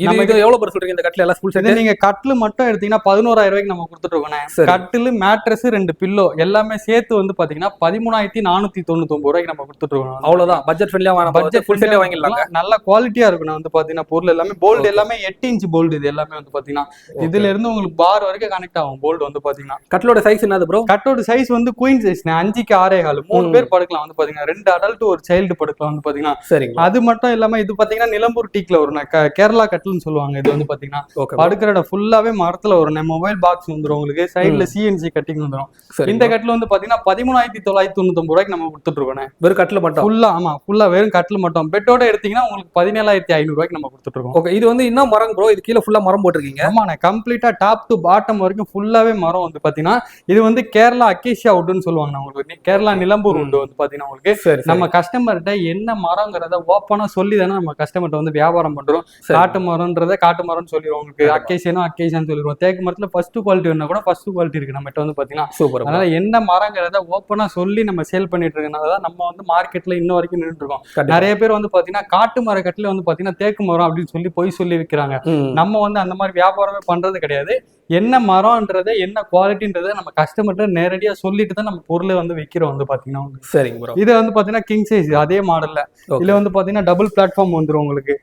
இது எவ்வளவு பேர் சொல்றீங்க? இந்த கட்டில் எல்லாம் ஃபுல் செட் நீங்க கட்டில் மட்டும் எடுத்தீங்கன்னா 11,000 ரூபாய்க்கு நம்ம கொடுத்துட்டு இருக்கோம். கட்டில் மேட்ரஸ் 2 பில்லோ எல்லாமே சேர்த்து வந்து பாத்தீங்கன்னா 13,499 ரூபாய்க்கு நம்ம கொடுத்துட்டு இருக்கோம். அவ்வளவுதான். பட்ஜெட் ஃப்ரெண்ட்லியா பட்ஜெட் ஃபுல் செட்டே வாங்கிடலாம். நல்ல குவாலிட்டியா இருக்கும் வந்து பாத்தீங்கன்னா. பொருள் எல்லாமே போல்டு எல்லாமே 8 இன்ச் போல்டு. இது எல்லாமே வந்து பாத்தீங்கன்னா இதுல இருந்து உங்களுக்கு பார் வரைக்கும் கனெக்ட் ஆகும் போல்டு வந்து பாத்தீங்கன்னா. கட்டிலோட சைஸ் என்னது ப்ரோ? கட்டோட சைஸ் வந்து குயின் சைஸ் 5க்கு 6.25. 3 பேர் படுக்கலாம் வந்து பாத்தீங்கன்னா. 2 அடல்ட் ஒரு சைல்டு படுக்கலாம் வந்து பாத்தீங்கன்னா. சரி. அது மட்டும் இல்லாம இது பாத்தீங்கன்னா நிலம்பூர் டீக்ல வரும், கேரளா கட்டில்னு சொல்லுவாங்க. இது வந்து பாத்தீங்கன்னா படுக்கிற இடம் ஃபுல்லாவே மரத்துல வரும். மொபைல் பாக்ஸ் வந்துரும் உங்களுக்கு. சைட்ல சிஎன்சி கட்டிங் வந்துரும். இந்த கட்டில் வந்து பாத்தீங்கன்னா 13,999 ரூபாய்க்கு நம்ம கொடுத்துட்டு இருக்கோம். வெறும் கட்டில் மட்டும் ஃபுல்லா. ஆமா, ஃபுல்லா வெறும் கட்டில் மட்டும். பெட்டோட எடுத்தீங்கன்னா உங்களுக்கு 17,500 ரூபாய்க்கு நம்ம கொடுத்துட்டு இருக்கோம். ஓகே. இது வந்து இன்னும் மரம் ப்ரோ? இது கீழே ஃபுல்லா மரம் போட்டிருக்கீங்க? ஆமாண்ணே. கம்ப்ளீட்டா டாப் டு பாட்டம் வரைக்கும் ஃபுல்லாவே மரம் வந்து பாத்தீங்கன்னா. இது வந்து கேரளா அக்கேஷியா வுட்னு சொல்லுவாங்க உங்களுக்கு. கேரளா நிலம்பூர் வுட் வந்து பாத்தீங்கன்னா உங்களுக்கு. நம்ம கஸ்டமர்கிட்ட என்ன மரங்கிறத ஓப்பனா சொல்லி தானே நம்ம கஸ்டமர்கிட்ட வந்து வியாபாரம் பண்றோம். காட்டு மரம்ன்றத காட்டு மரம்னு சொல்லிடுவோம் உங்களுக்கு. அக்கேஷியா அக்கேஷியான்னு சொல்லிடுவோம். தேக்கு மரத்துல ஃபர்ஸ்ட் குவாலிட்டி வேணா கூட ஃபர்ஸ்ட் குவாலிட்டி இருக்கு நம்மகிட்ட வந்து பாத்தீங்கன்னா. சூப்பர். அதனால என்ன மரங்கிறத ஓப்பனா சொல்லி நம்ம சேல் பண்ணிட்டு இருக்கனாலதான் நம்ம வந்து மார்க்கெட்ல இன்ன வரைக்கும் நின்றுட்டு இருக்கோம். நிறைய பேர் வந்து பாத்தீங்கன்னா காட்டு மர கட்டில வந்து பாத்தீங்கன்னா தேக்கு மரம் அப்படின்னு சொல்லி போய் சொல்லி விற்கிறாங்க. நம்ம வந்து அந்த மாதிரி வியாபாரமே பண்றது கிடையாது. என்ன மரம்ன்றதை என்ன குவாலிட்டின்றதை நம்ம கஸ்டமர்கிட்ட நேரடியா சொல்லிட்டு தான் நம்ம பொருளை வந்து விற்கிறோம் வந்து பாத்தீங்கன்னா. சரிங்க ப்ரோ. இது வந்து பாத்தீங்கன்னா கிங் சைஸ் அதே மாடல்ல. இதுல வந்து பாத்தீங்கன்னா டபுள் பிளாட்ஃபார்ம் வந்துரும் உங்களுக்கு.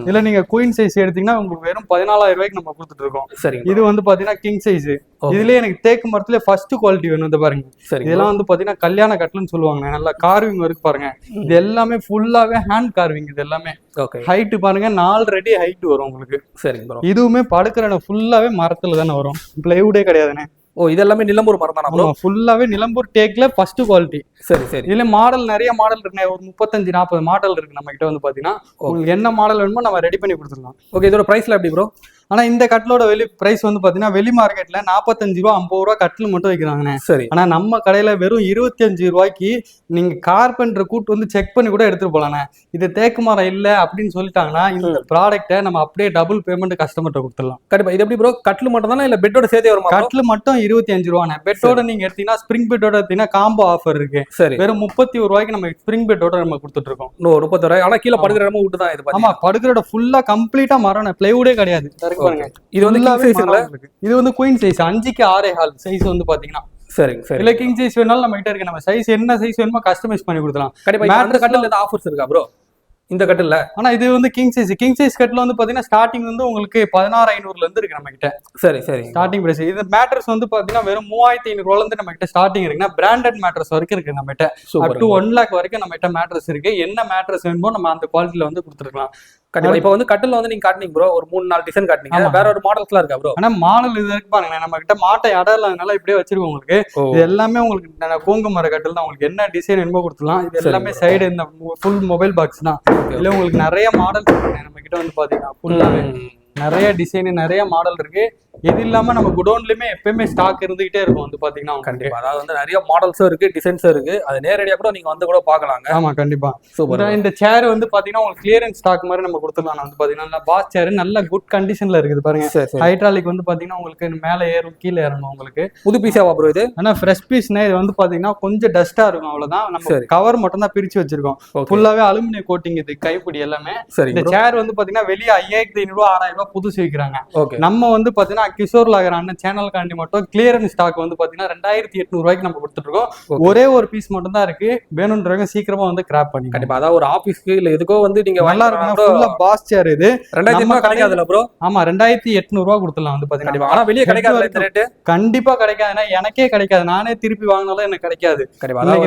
இதுல நீங்க குயின் சைஸ் எடுத்தீங்கன்னா உங்களுக்கு வெறும் 14,000 ரூபாய்க்கு நம்ம கொடுத்துட்டு இருக்கோம். சரி. இது வந்து பாத்தீங்கன்னா கிங் சைஸ். இதுலயே எனக்கு தேக்கு மரத்துல ஃபர்ஸ்ட் குவாலிட்டி வேணும். இந்த பாருங்க, இதெல்லாம் வந்து பாத்தீங்கன்னா கல்யாண கட்டல்னு சொல்லுவாங்க. நல்லா கார்விங் இருக்கு பாருங்க. இது எல்லாமே ஃபுல்லாவே ஹேண்ட் கார்விங். இது எல்லாமே ஹைட் பாருங்க 4 அடி ஹைட் வரும் உங்களுக்கு. சரிங்க ப்ரோ. இதுவுமே படுக்கிற ஃபுல்லாவே மரத்துல தானே வரும், பிளைவுடே கிடையாதுண்ணே. இதெல்லாமே நிலம்பூர் மரம் தானே? ஃபுல்லாவே நிலம்பூர் டேக்ல ஃபர்ஸ்ட் குவாலிட்டி. சரி சரி. இதுல மாடல் நிறைய மாடல் இருக்கு. ஒரு 35-40 மாடல் இருக்கு நம்ம கிட்ட வந்து பாத்தீங்கன்னா. உங்களுக்கு என்ன மாடல் வேணுமோ நம்ம ரெடி பண்ணி கொடுத்துடலாம். ஓகே. இதோட பிரைஸ்ல எப்படி ப்ரோ? ஆனா இந்த கட்டிலோட வெளி பிரைஸ் வந்து பாத்தீங்கன்னா வெளி மார்க்கெட்ல 45 ரூபா 50 ரூபா கட்டில் மட்டும் வைக்கிறாங்கண்ணே. சரி. ஆனா நம்ம கடையில வெறும் 25 ரூபாய்க்கு நீங்க கார்பெண்டர் கூட்டு வந்து செக் பண்ணி கூட எடுத்துட்டு போலாண்ணே. இது தேக்கு மரம் இல்ல அப்படின்னு சொல்லிட்டாங்கன்னா இந்த ப்ராடக்ட்டை நம்ம அப்படியே டபுள் பேமெண்ட் கஸ்டமர்கிட்ட கொடுத்துடலாம். கண்டிப்பா. இது எப்படி ப்ரோ? கட்டில் மட்டும் தானே இல்ல பெட்டோட சேர்த்தே வருமா? கட்டில் மட்டும் 25 ரூபாண்ணே. பெட்டோட நீங்க எடுத்தீங்கன்னா ஸ்பிரிங் பெட்டோட எடுத்தீங்கன்னா காம்போ ஆஃபர் இருக்கு. சரி. வெறும் 31 ரூபாய்க்கு நம்ம ஸ்பிரிங் பெட்டோட நம்ம கொடுத்துட்டு இருக்கோம். 31 ரூபாய். ஆனா கீழே படுக்கிற இடமும் விட்டு தான் இது. ஆமா, படுக்கிற ஃபுல்லா கம்ப்ளீட்டா மரம், பிளைவுடே கிடையாது. பாருங்க, இது வந்து இது வந்து குயின் சைஸ் 5க்கு 6.25 சைஸ் வந்து பாத்தீங்கன்னா. சரிங்க சரி. இல்ல கிங் சைஸ் வேணாலும் நம்ம கிட்ட இருக்கு. நம்ம சைஸ் என்ன சைஸ் வேணுமோ கஸ்டமைஸ் பண்ணி கொடுக்கலாம். கண்டிப்பா. இந்த கட்டில் ஏதாவது ஆஃபர்ஸ் இருக்கா ப்ரோ இந்த கட்டில்ல? ஆனா இது வந்து கிங் சைஸ் கட்டில் வந்து பாத்தீங்கன்னா ஸ்டார்டிங் வந்து உங்களுக்கு 16,500 இருந்து இருக்கு நம்ம கிட்ட. சரி சரி. Starting price. இது மேட்ரஸ் வந்து பாத்தீங்கன்னா வெறும் 3,500 ரூபாயில இருந்து நம்ம கிட்ட ஸ்டார்டிங் இருக்குன்னா பிராண்டட் மேட்ரஸ் வரைக்கும் இருக்கு நம்ம கிட்ட. அப் டு 1 lakh வரைக்கும் நம்ம கிட்ட மேட்ரஸ் இருக்கு. என்ன மேட்ரஸ் வேணுமோ நம்ம அந்த குவாலிட்டில வந்து கொடுத்துருக்கலாம். கண்டிப்பா. இப்ப வந்து கட்டில் வந்து நீங்க காட்டுனீங்க ப்ரோ, ஒரு 3-4 டிசைன் காட்டுனீங்க. வேற ஒரு மாடல்ஸ்லாம் இருக்கா ப்ரோ? ஆனா மாடல் இது இருக்கு பாருங்க. நம்ம கிட்ட மாட்டை இடம் இல்லாதனால இப்படியே வச்சிருக்கோம் உங்களுக்கு. இது எல்லாமே உங்களுக்கு கோங்கு மர கட்டில் தான். உங்களுக்கு என்ன டிசைன் வேணுமோ கொடுத்துலாம். இது எல்லாமே சைடு இந்த ஃபுல் மொபைல் பாக்ஸ் தான். இல்ல உங்களுக்கு நிறைய மாடல் நம்ம கிட்ட வந்து பாத்தீங்கன்னா ஃபுல்லாவே நிறைய டிசைன் நிறைய மாடல் இருக்கு. இது இல்லாம நம்ம குடோன்லயுமே எப்பயுமே ஸ்டாக் இருந்துகிட்டே இருக்கும் வந்து பாத்தீங்கன்னா. கண்டிப்பா, அதாவது வந்து நிறைய மாடல்ஸும் இருக்கு, டிசைன்ஸும் இருக்கு. அது நேரடியா கூட நீங்க வந்து கூட பாக்கலாங்க. ஆமா கண்டிப்பா. சூப்பர். இந்த சேர் வந்து பாத்தீங்கன்னா உங்களுக்கு கிளியரன்ஸ் ஸ்டாக் மாதிரி நம்ம கொடுத்துடலாம் வந்து பாத்தீங்கன்னா. பாஸ் சேர் நல்ல குட் கண்டிஷன்ல இருக்குது பாருங்க. ஹைட்ராலிக் வந்து பாத்தீங்கன்னா உங்களுக்கு மேல ஏறும் கீழே இறங்கும் உங்களுக்கு. புது பீஸாவா ப்ரோ இது? ஆனா ஃப்ரெஷ் பீஸ்னா இது வந்து பாத்தீங்கன்னா கொஞ்சம் டஸ்டா இருக்கும் அவ்வளவுதான். நம்ம கவர் மட்டும் தான் பிரிச்சு வச்சிருக்கோம். ஃபுல்லாவே அலுமினியம் கோட்டிங் இது கைப்பிடி எல்லாமே. இந்த சேர் வந்து பாத்தீங்கன்னா வெளியே 5500 6000 புதுசு விற்கிறாங்க. நம்ம வந்து பாத்தீங்கன்னா கிஷோர் லாகர் சேனல் காண்டி மட்டும் கிளியரன்ஸ் ஸ்டாக் வந்து பாத்தீங்கன்னா 2800 நம்ம கொடுத்துட்டு இருக்கோம். ஒரே ஒரு பீஸ் மட்டும் தான் இருக்கு. வேணும்ன்றவங்க சீக்கிரமா வந்து கிராப் பண்ணி. கண்டிப்பா, அதாவது ஒரு ஆபீஸ்க்கு இல்ல எதுக்கோ வந்து நீங்க நல்லா இருக்கும். பாஸ் சேர் இது 2000 கிடைக்காதுல ப்ரோ? ஆமா 2800 கொடுத்துடலாம் வந்து பாத்தீங்கன்னா. ஆனா வெளியே கிடைக்காது இந்த ரேட். கண்டிப்பா கிடைக்காது. எனக்கே கிடைக்காது. நானே திருப்பி வாங்கினாலும் எனக்கு கிடைக்காது.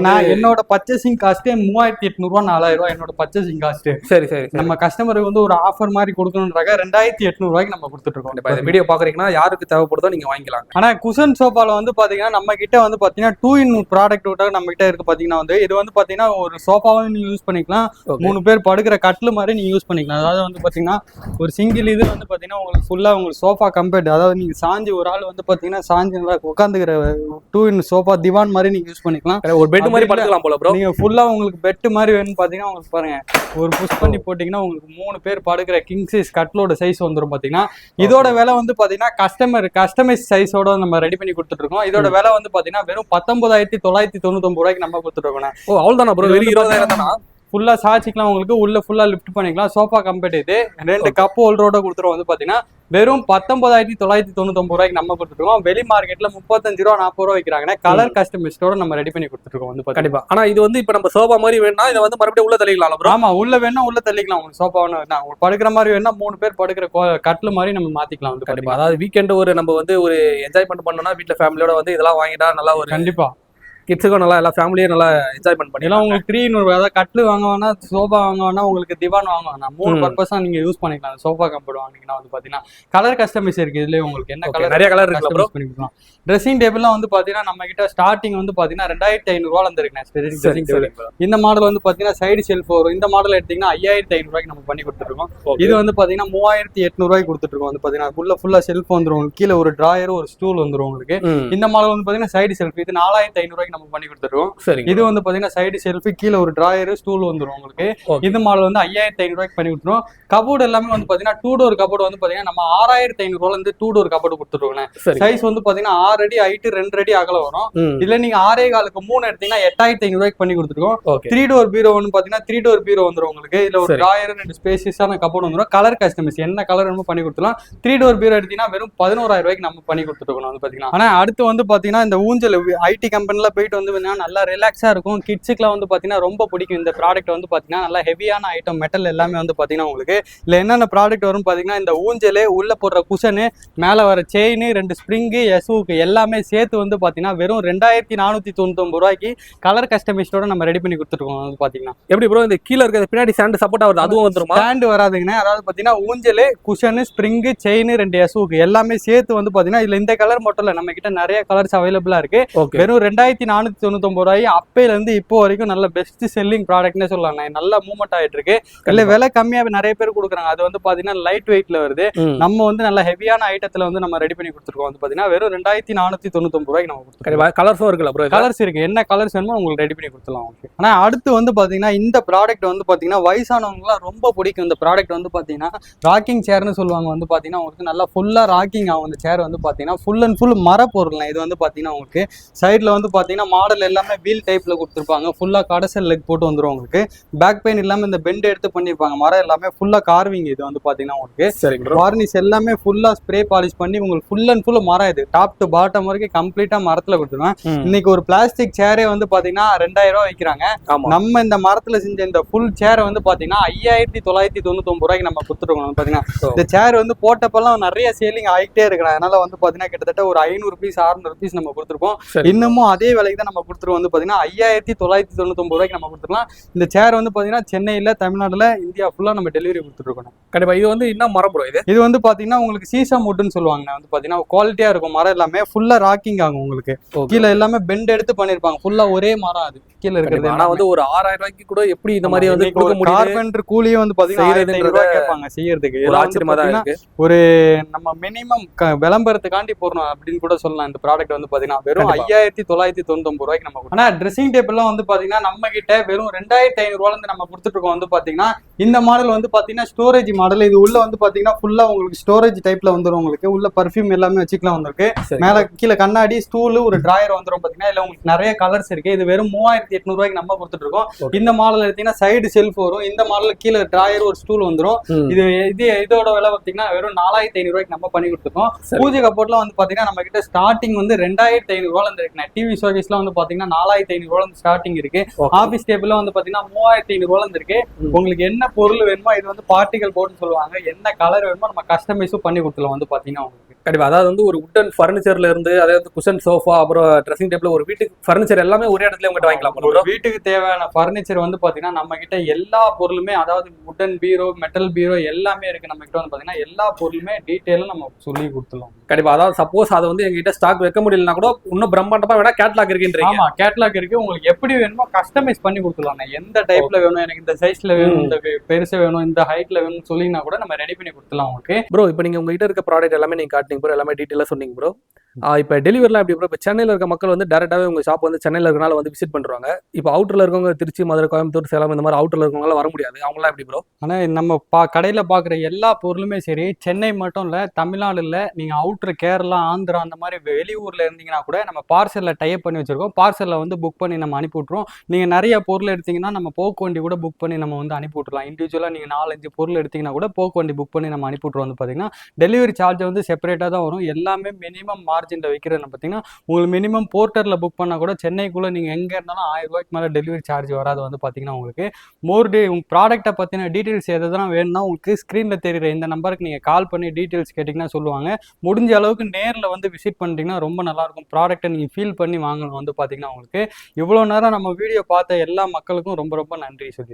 நான் என்னோட பர்ச்சேசிங் காஸ்ட் 3800 4000 என்னோட பர்ச்சேசிங் காஸ்ட். சரி சரி. நம்ம கஸ்டமருக்கு வந்து ஒரு ஆஃபர் மாதிரி கொடுக்கணும்ன்றாக 2800 நம்ம கொடுத்துட்டு இருக்கோம். இந்த வீடியோ பாக்குறீங்கன்னா யாருக்கு தேவைப்படுதோ நீங்க வாங்கிக்கலாம். ஆனா குஷன் சோஃபால வந்து பாத்தீங்கன்னா நம்ம கிட்ட வந்து பாத்தீங்கன்னா 2 in 1 ப்ராடக்ட் நம்ம கிட்ட இருக்கு பாத்தீங்கன்னா. வந்து இது வந்து பாத்தீங்கன்னா ஒரு சோஃபாவும் நீங்க யூஸ் பண்ணிக்கலாம். 3 பேர் படுக்கிற கட்டில் மாதிரி நீங்க யூஸ் பண்ணிக்கலாம். அதாவது வந்து பாத்தீங்கன்னா ஒரு சிங்கிள் இது வந்து பாத்தீங்கன்னா உங்களுக்கு ஃபுல்லா உங்களுக்கு சோஃபா கம்பேர்ட், அதாவது நீங்க சாஞ்சி ஒரு ஆள் வந்து பாத்தீங்கன்னா சாஞ்சி நல்லா உட்காந்துக்கிற 2 in சோஃபா திவான் மாதிரி நீங்க யூஸ் பண்ணிக்கலாம். ஒரு பெட் மாதிரி படுக்கலாம் போல ப்ரோ. நீங்க ஃபுல்லா உங்களுக்கு பெட் மாதிரி வேணும்னு பாத்தீங்கன்னா உங்களுக்கு பாருங்க ஒரு புஷ் பண்ணி போட்டீங்கன்னா உங்களுக்கு 3 பேர் படுக்கிற கிங் சைஸ் கட்டிலோட சைஸ் வந்துடும் பாத்தீங்கன்னா. இதோட விலை வந்து பாத்தீங்கன்னா கஸ்டமைஸ் சைஸோட நம்ம ரெடி பண்ணி கொடுத்துட்டு இருக்கோம். இதோட விலை வந்து பாத்தீங்கன்னா வெறும் 19,999 நம்ம கொடுத்துட்டு இருக்கோம். ஓ அவ்வளவுதானா ப்ரோ? 20,000 தானா? ஃபுல்லா சாச்சிக்கலாம் உங்களுக்கு, உள்ள ஃபுல்லா லிஃப்ட் பண்ணிக்கலாம். சோஃபா கம்பெட் இது 2 கப் ஹோல்டரோட கொடுத்துருவோம். வந்து பாத்தீங்கன்னா வெறும் 19,999 நம்ம கொடுத்துருக்கோம். வெளி மார்க்கெட்ல 35 ரூபா 40 ரூபா வைக்கிறாங்க. கலர் கஸ்டமைஸ்டோட நம்ம ரெடி பண்ணி கொடுத்துருக்கோம். வந்து கண்டிப்பா. ஆனா இது வந்து இப்ப நம்ம சோஃபா மாதிரி வேணும்னா இதை வந்து மறுபடியும் உள்ள தள்ளிக்கலாம் ப்ரோ? ஆமா உள்ள வேணா உள்ள தள்ளிக்கலாம். உங்களுக்கு சோஃபா வேணா உங்களுக்கு படுக்கிற மாதிரி வேணா 3 பேர் படுக்கிற கட்டில் மாதிரி நம்ம மாத்திக்கலாம். வந்து கண்டிப்பா. அதாவது வீக்கெண்ட் ஒரு நம்ம வந்து ஒரு என்ஜாய்மெண்ட் பண்ணோம்னா வீட்டுல ஃபேமிலியோட வந்து இதெல்லாம் வாங்கிட்டா நல்லா ஒரு கண்டிப்பா கிட்ஸுக்கும் நல்லா எல்லா ஃபேமிலியும் நல்லா என்ஜாய்மெண்ட் பண்ணிடலாம். உங்களுக்கு 3 in 1 அதாவது கட்டில் வாங்குவானா சோஃபா வாங்குவானா உங்களுக்கு திவான் வாங்குவானா 3 பர்பஸா நீங்க யூஸ் பண்ணிக்கலாம். சோஃபா கம்பெட் வாங்கினீங்கன்னா வந்து பாத்தீங்கன்னா கலர் கஸ்டமைஸ் இருக்கு. இதுலயே உங்களுக்கு என்ன கலர் நிறைய கலர் இருக்கு பண்ணிக்கலாம். ட்ரெஸ்ஸிங் டேபிள்லாம் வந்து பாத்தீங்கன்னா நம்ம கிட்ட ஸ்டார்டிங் வந்து பாத்தீங்கன்னா 2500 இருந்து இருக்கு. இந்த மாடல் வந்து பாத்தீங்கன்னா சைடு ஷெல்ஃப் வரும். இந்த மாடல் எடுத்தீங்கன்னா 5500 நம்ம பண்ணி கொடுத்துருக்கோம். இது வந்து பாத்தீங்கன்னா 3800 கொடுத்துட்டு இருக்கோம். வந்து பாத்தீங்கன்னா ஃபுல்லா ஷெல்ஃப் வந்துரும். கீழே ஒரு டிராயர் ஒரு ஸ்டூல் வந்துரும் உங்களுக்கு. இந்த மாடல் வந்து பாத்தீங்கன்னா சைடு ஷெல்ஃப் இது 4500 நம்ம பண்ணி கொடுத்துருவோம். இது வந்து பாத்தீங்கன்னா சைடு ஷெல்ஃப் கீழே ஒரு டிராயர் ஸ்டூல் வந்துரும் உங்களுக்கு. இந்த மாடல் வந்து 5500 பண்ணி கொடுத்துருவோம். கபோர்டு எல்லாமே வந்து பாத்தீங்கன்னா 2 door கபோர்டு வந்து பாத்தீங்கன்னா நம்ம 6500 இருந்து 2 door கபோர்டு கொடுத்துருவோம். சைஸ் வந்து பாத்தீங்கன்னா 6 அடி ஹைட் 2 அடி அகலம் வரும். இதுல நீங்க 6.25 3 எடுத்தீங்கன்னா 8500 பண்ணி கொடுத்துருக்கோம். 3 door பீரோ வந்து பாத்தீங்கன்னா 3 door பீரோ வந்துரும் உங்களுக்கு. இதுல ஒரு டிராயர் 2 ஸ்பேசியஸான கபோர்டு வந்துரும். கலர் கஸ்டமைஸ் என்ன கலர் வேணுமோ பண்ணி கொடுத்துலாம். 3 door பீரோ எடுத்தீங்கன்னா வெறும் 11,000 நம்ம பண்ணி கொடுத்துருக்கோம். வந்து பாத்தீங்கன்னா ஆனா அடுத்து வந்து பாத்தீங்கன்னா இந்த ஊஞ்சல் ஐடி கம்பெனில போயிட்டு வந்து நல்லா ரிலாக்ஸா இருக்கும். கிட்ஸுக்குலாம் வந்து பாத்தீங்கன்னா ரொம்ப பிடிக்கும். இந்த ப்ராடக்ட் வந்து பாத்தீங்கன்னா நல்லா ஹெவியான ஐட்டம் மெட்டல் எல்லாமே வந்து பாத்தீங்கன்னா உங்களுக்கு இல்ல என்னென்ன ப்ராடக்ட் வரும் பாத்தீங்கன்னா இந்த ஊஞ்சலே உள்ள போடுற குஷனு மேல வர செயின் 2 ஸ்ப்ரிங்கு எஸ்வுக்கு எல்லாமே சேர்த்து வந்து பாத்தீங்கன்னா வெறும் 2499 கலர் கஸ்டமைஸ்டோட நம்ம ரெடி பண்ணி கொடுத்துருக்கோம். வந்து பாத்தீங்கன்னா எப்படி ப்ரோ இந்த கீழே இருக்கிற பின்னாடி ஸ்டாண்ட் சப்போர்ட் ஆகுது அதுவும் வந்துருமா? ஸ்டாண்ட் வராதுங்கண்ணே. அதாவது பாத்தீங்கன்னா ஊஞ்சலே குஷனு ஸ்ப்ரிங்கு செயின் 2 எஸ்வுக்கு எல்லாமே சேர்த்து வந்து பாத்தீங்கன்னா இதுல இந்த கலர் மட்டும் இல்ல நம்ம கிட்ட நிறைய கலர்ஸ் அவைலபிளா இருக்கு. வெறும் 2499 அப்பையில இருந்து இப்போ வரைக்கும் நல்ல பெஸ்ட் செல்லிங் ப்ராடக்ட்னே சொல்லலாம். நல்ல மூவ்மெண்ட் ஆயிட்டு இருக்கு. இல்ல விலை கம்மியா நிறைய பேர் கொடுக்குறாங்க. அது வந்து பாத்தீங்கன்னா லைட் வெயிட்ல வருது. நம்ம வந்து நல்ல ஹெவியான ஐட்டத்துல வந்து நம்ம ரெடி பண்ணி கொடுத்துருக்கோம். வந்து பாத்தீங்கன்னா வெறும் 2499 நம்ம கொடுத்துருக்கோம். கலர்ஸும் இருக்குல்ல ப்ரோ? கலர்ஸ் இருக்கு. என்ன கலர்ஸ் வேணுமோ உங்களுக்கு ரெடி பண்ணி கொடுத்துலாம். ஆனா அடுத்து வந்து பாத்தீங்கன்னா இந்த ப்ராடக்ட் வந்து பாத்தீங்கன்னா வயசானவங்கலாம் ரொம்ப பிடிக்கும். இந்த ப்ராடக்ட் வந்து பாத்தீங்கன்னா ராக்கிங் சேர்னு சொல்லுவாங்க. வந்து பாத்தீங்கன்னா உங்களுக்கு நல்லா ஃபுல்லா ராக்கிங் ஆகும். இந்த சேர் வந்து பாத்தீங்கன்னா ஃபுல் அண்ட் ஃபுல் மர பொருள். இது வந்து பாத்தீங்கன்னா உங்களுக்கு சைட்ல வந்து பாத்தீங்கன்னா மாடல் எல்லாமே வீல் டைப்ல கொடுத்துருப்பாங்க. ஃபுல்லா கடைசல் லெக் போட்டு வந்துரும் உங்களுக்கு. பேக் பெயின் இல்லாம இந்த பெண்ட் எடுத்து பண்ணிருப்பாங்க. மரம் எல்லாமே ஃபுல்லா கார்விங். இது வந்து பாத்தீங்கன்னா உங்களுக்கு வார்னிஷ் எல்லாமே ஃபுல்லா ஸ்ப்ரே பாலிஷ் பண்ணி உங்களுக்கு ஃபுல் அண்ட் ஃபுல் மரம். இது டாப் டு பாட்டம் வரைக்கும் கம்ப்ளீட்டா மரத்துல கொடுத்துருவேன். இன்னைக்கு ஒரு பிளாஸ்டிக் சேரே வந்து பாத்தீங்கன்னா 2000 வைக்கிறாங்க. நம்ம இந்த மரத்துல செஞ்ச இந்த ஃபுல் சேரை வந்து பாத்தீங்கன்னா 5999 நம்ம கொடுத்துருக்கோம். பாத்தீங்கன்னா இந்த சேர் வந்து போட்டப்பெல்லாம் நிறைய சேலிங் ஆகிட்டே இருக்கிறாங்க. அதனால வந்து பாத்தீங்கன்னா கிட்டத்தட்ட ஒரு 500 பீஸ் 600 பீஸ் நம்ம கொடுத்துருக்கோம். இன்னமும் அதே விலை ரூபாய்க்கு தான் நம்ம கொடுத்துருவோம். வந்து பாத்தீங்கன்னா 5999 ரூபாய்க்கு நம்ம கொடுத்துருக்கலாம். இந்த சேர் வந்து பாத்தீங்கன்னா சென்னையில, தமிழ்நாடுல, இந்தியா ஃபுல்லா நம்ம டெலிவரி கொடுத்துருக்கோம். கண்டிப்பா. இது வந்து என்ன மரம் ப்ரோ? இது வந்து பாத்தீங்கன்னா உங்களுக்கு சீசம் வுட்னு சொல்லுவாங்க. வந்து பாத்தீங்கன்னா குவாலிட்டியா இருக்கும் மரம் எல்லாமே, ஃபுல்லா ராக்கிங் ஆகும் உங்களுக்கு. கீழே எல்லாமே பெண்ட் எடுத்து பண்ணிருப்பாங்க, ஃபுல்லா ஒரே மரம் அது கீழே இருக்கிறது. ஆனா வந்து ஒரு 6000 ரூபாய்க்கு கூட எப்படி இந்த மாதிரி வந்து கொடுக்க முடியும்? கார்பெண்டர் கூலியே வந்து பாத்தீங்கன்னா 1500 ரூபாய் கேட்பாங்க செய்யறதுக்கு. ஒரு ஆச்சரியமா தான் இருக்கு. ஒரு நம்ம மினிமம் விளம்பரத்துக்காண்டி போறோம் அப்படின்னு கூட சொல்லலாம். இந்த ப்ராடக்ட் வந்து பாத்தீங்கன்னா வெறும் 5999 ரூபாய்க்கு நம்ம. ஆனா ட்ரெஸ்ஸிங் டேபிள் எல்லாம் வந்து பாத்தீங்கன்னா நம்ம கிட்ட வெறும் 2500 ரூபாயில இருந்து நம்ம கொடுத்துட்டு இருக்கோம். வந்து பாத்தீங்கன்னா இந்த மாடல் வந்து பாத்தீங்கன்னா ஸ்டோரேஜ் மாடல். இது உள்ள வந்து பாத்தீங்கன்னா ஃபுல்லா உங்களுக்கு ஸ்டோரேஜ் டைப்ல வந்துடும். உங்களுக்கு உள்ள பர்ஃபியூம் எல்லாமே வச்சுக்கலாம் வந்திருக்கு. மேல கீழே கண்ணாடி ஸ்டூல், ஒரு டிராயர் வந்துடும் பாத்தீங்கன்னா. இல்ல உங்களுக்கு நிறைய கலர்ஸ் இருக்கு. இது வெறும் 3800 ரூபாய்க்கு நம்ம கொடுத்துட்டு இருக்கோம். இந்த மாடல் எடுத்தீங்கன்னா சைடு செல்ஃப் வரும். இந்த மாடல் கீழே டிராயர், ஒரு ஸ்டூல் வந்துடும். இதோட விலை பாத்தீங்கன்னா வெறும் 4500 ரூபாய்க்கு நம்ம பண்ணி கொடுத்துருக்கோம். பூஜை கப்போர்ட்ல வந்து பாத்தீங்கன்னா நம்ம கிட்ட ஸ்டார்டிங் வந்து 2500 ரூபாயில இருந்து இருக்கு. டிவி சர்வீஸ்ல வந்து பாத்தீங்கன்னா 4500 ரூபாயில இருந்து ஸ்டார்டிங் இருக்கு. ஆபீஸ் டேபிள்ல வந்து பாத்தீங்கன்னா 3500 ரூபாயில இருந்து இருக்கு. உங்களுக்கு என்ன பொருள் வேணுமோ, இது வந்து பார்ட்டிகல் போர்டுன்னு சொல்லுவாங்க, என்ன கலர் வேணுமோ நம்ம கஸ்டமைஸும் பண்ணி கொடுத்துலாம். வந்து பாத்தீங்கன்னா உங்களுக்கு கண்டிப்பா. அதாவது வந்து ஒரு உட்டன் ஃபர்னிச்சர்ல இருந்து, அதாவது குஷன் சோஃபா, அப்புறம் ட்ரெஸ்ஸிங் டேபிள், ஒரு வீட்டுக்கு ஃபர்னிச்சர் எல்லாமே ஒரே இடத்துல உங்ககிட்ட வாங்கிக்கலாம். ஒரு வீட்டுக்கு தேவையான ஃபர்னிச்சர் வந்து பாத்தீங்கன்னா நம்ம கிட்ட எல்லா பொருளுமே, அதாவது உட்டன் பீரோ, மெட்டல் பீரோ எல்லாமே இருக்கு நம்ம கிட்ட. வந்து பாத்தீங்கன்னா எல்லா பொருளுமே டீடைலா நம்ம சொல்லி கொடுத்துலாம். கண்டிப்பா. அதாவது சப்போஸ் அதை வந்து எங்ககிட்ட ஸ்டாக் வைக்க முடியலன்னா கூட இன்னும் பிரம்மாண்டமா வேணா கேட்லாக் இருக்குன்றீங்க. ஆமா, கேட்லாக் இருக்கு. உங்களுக்கு எப்படி வேணுமோ கஸ்டமைஸ் பண்ணி கொடுத்துலாம். எந்த டைப்ல வேணும், எனக்கு இந்த சைஸ்ல வேணும், இந்த பெருசு வேணும், இந்த ஹைட்ல வேணும்னு சொல்லினா கூட நம்ம ரெடி பண்ணி கொடுத்துலாம் உங்களுக்கு. ப்ரோ, இப்போ நீங்க உங்ககிட்ட இருக்க ப்ராடக்ட் எல்லாமே நீங்க காட்டுனீங்க ப்ரோ, எல்லாமே டீடைலா சொன்னீங்க ப்ரோ. இப்போ டெலிவரிலாம் எப்படி ப்ரோ? இப்போ சென்னையில் இருக்க மக்கள் வந்து டேரெக்டாகவே உங்கள் ஷாப் வந்து சென்னையில் இருக்கனால வந்து விசிட் பண்ணுறாங்க. இப்போ அவுட்டரில் இருக்கவங்க திருச்சி, மதுரை, கோயம்புத்தூர், சேலம் இந்த மாதிரி அவுட்டரில் இருக்கவங்களாம் வர முடியாது. அவங்களாம் எப்படி ப்ரோ? ஆனால் நம்ம கடையில் பார்க்குற எல்லா பொருளுமே சரி, சென்னை மட்டும் இல்லை, தமிழ்நாடுல நீங்கள் அவுட்டர் கேரளா, ஆந்திரா அந்த மாதிரி வெளியூரில் இருந்தீங்கன்னா கூட நம்ம பார்சலில் டைப் பண்ணி வச்சுருக்கோம். பார்சலில் வந்து புக் பண்ணி நம்ம அனுப்பி விட்ருவோம். நீங்கள் நிறைய பொருள் எடுத்தீங்கன்னா நம்ம போக்கு வண்டி கூட புக் பண்ணி நம்ம வந்து அனுப்பி விட்ருலாம். இண்டிவிஜுவலாக நீங்கள் 4-5 பொருள் எடுத்தீங்கன்னா கூட போக்கு வண்டி புக் பண்ணி நம்ம அனுப்பி விட்ருவோம். வந்து பார்த்தீங்கன்னா டெலிவரி சார்ஜ் வந்து செப்பரேட்டாக தான் வரும். எல்லாமே மினிமம் மார்ஜினில் வைக்கிறது பார்த்தீங்கன்னா உங்களுக்கு மினிமம் போர்ட்டரில் புக் பண்ணால் கூட சென்னைக்குள்ளே நீங்கள் எங்கே இருந்தாலும் 1000 ரூபாய்க்கு மேலே டெலிவரி சார்ஜ் வராது. வந்து பார்த்தீங்கன்னா உங்களுக்கு உங்கள் ப்ராடக்ட்டை பற்றின டீட்டெயில்ஸ் எதுனா வேணும்னா உங்களுக்கு ஸ்க்ரீனில் தெரியுற இந்த நம்பருக்கு நீங்கள் கால் பண்ணி டீட்டெயில்ஸ் கேட்டிங்கன்னா சொல்லுவாங்க. முடிஞ்ச அளவுக்கு நேரில் வந்து விசிட் பண்ணிட்டீங்கன்னா ரொம்ப நல்லாயிருக்கும். ப்ராடக்ட்டை நீங்கள் ஃபீல் பண்ணி வாங்கணும். வந்து பார்த்தீங்கன்னா உங்களுக்கு இவ்வளோ நேரம் நம்ம வீடியோ பார்த்த எல்லா மக்களுக்கும் ரொம்ப ரொம்ப நன்றி சொல்லி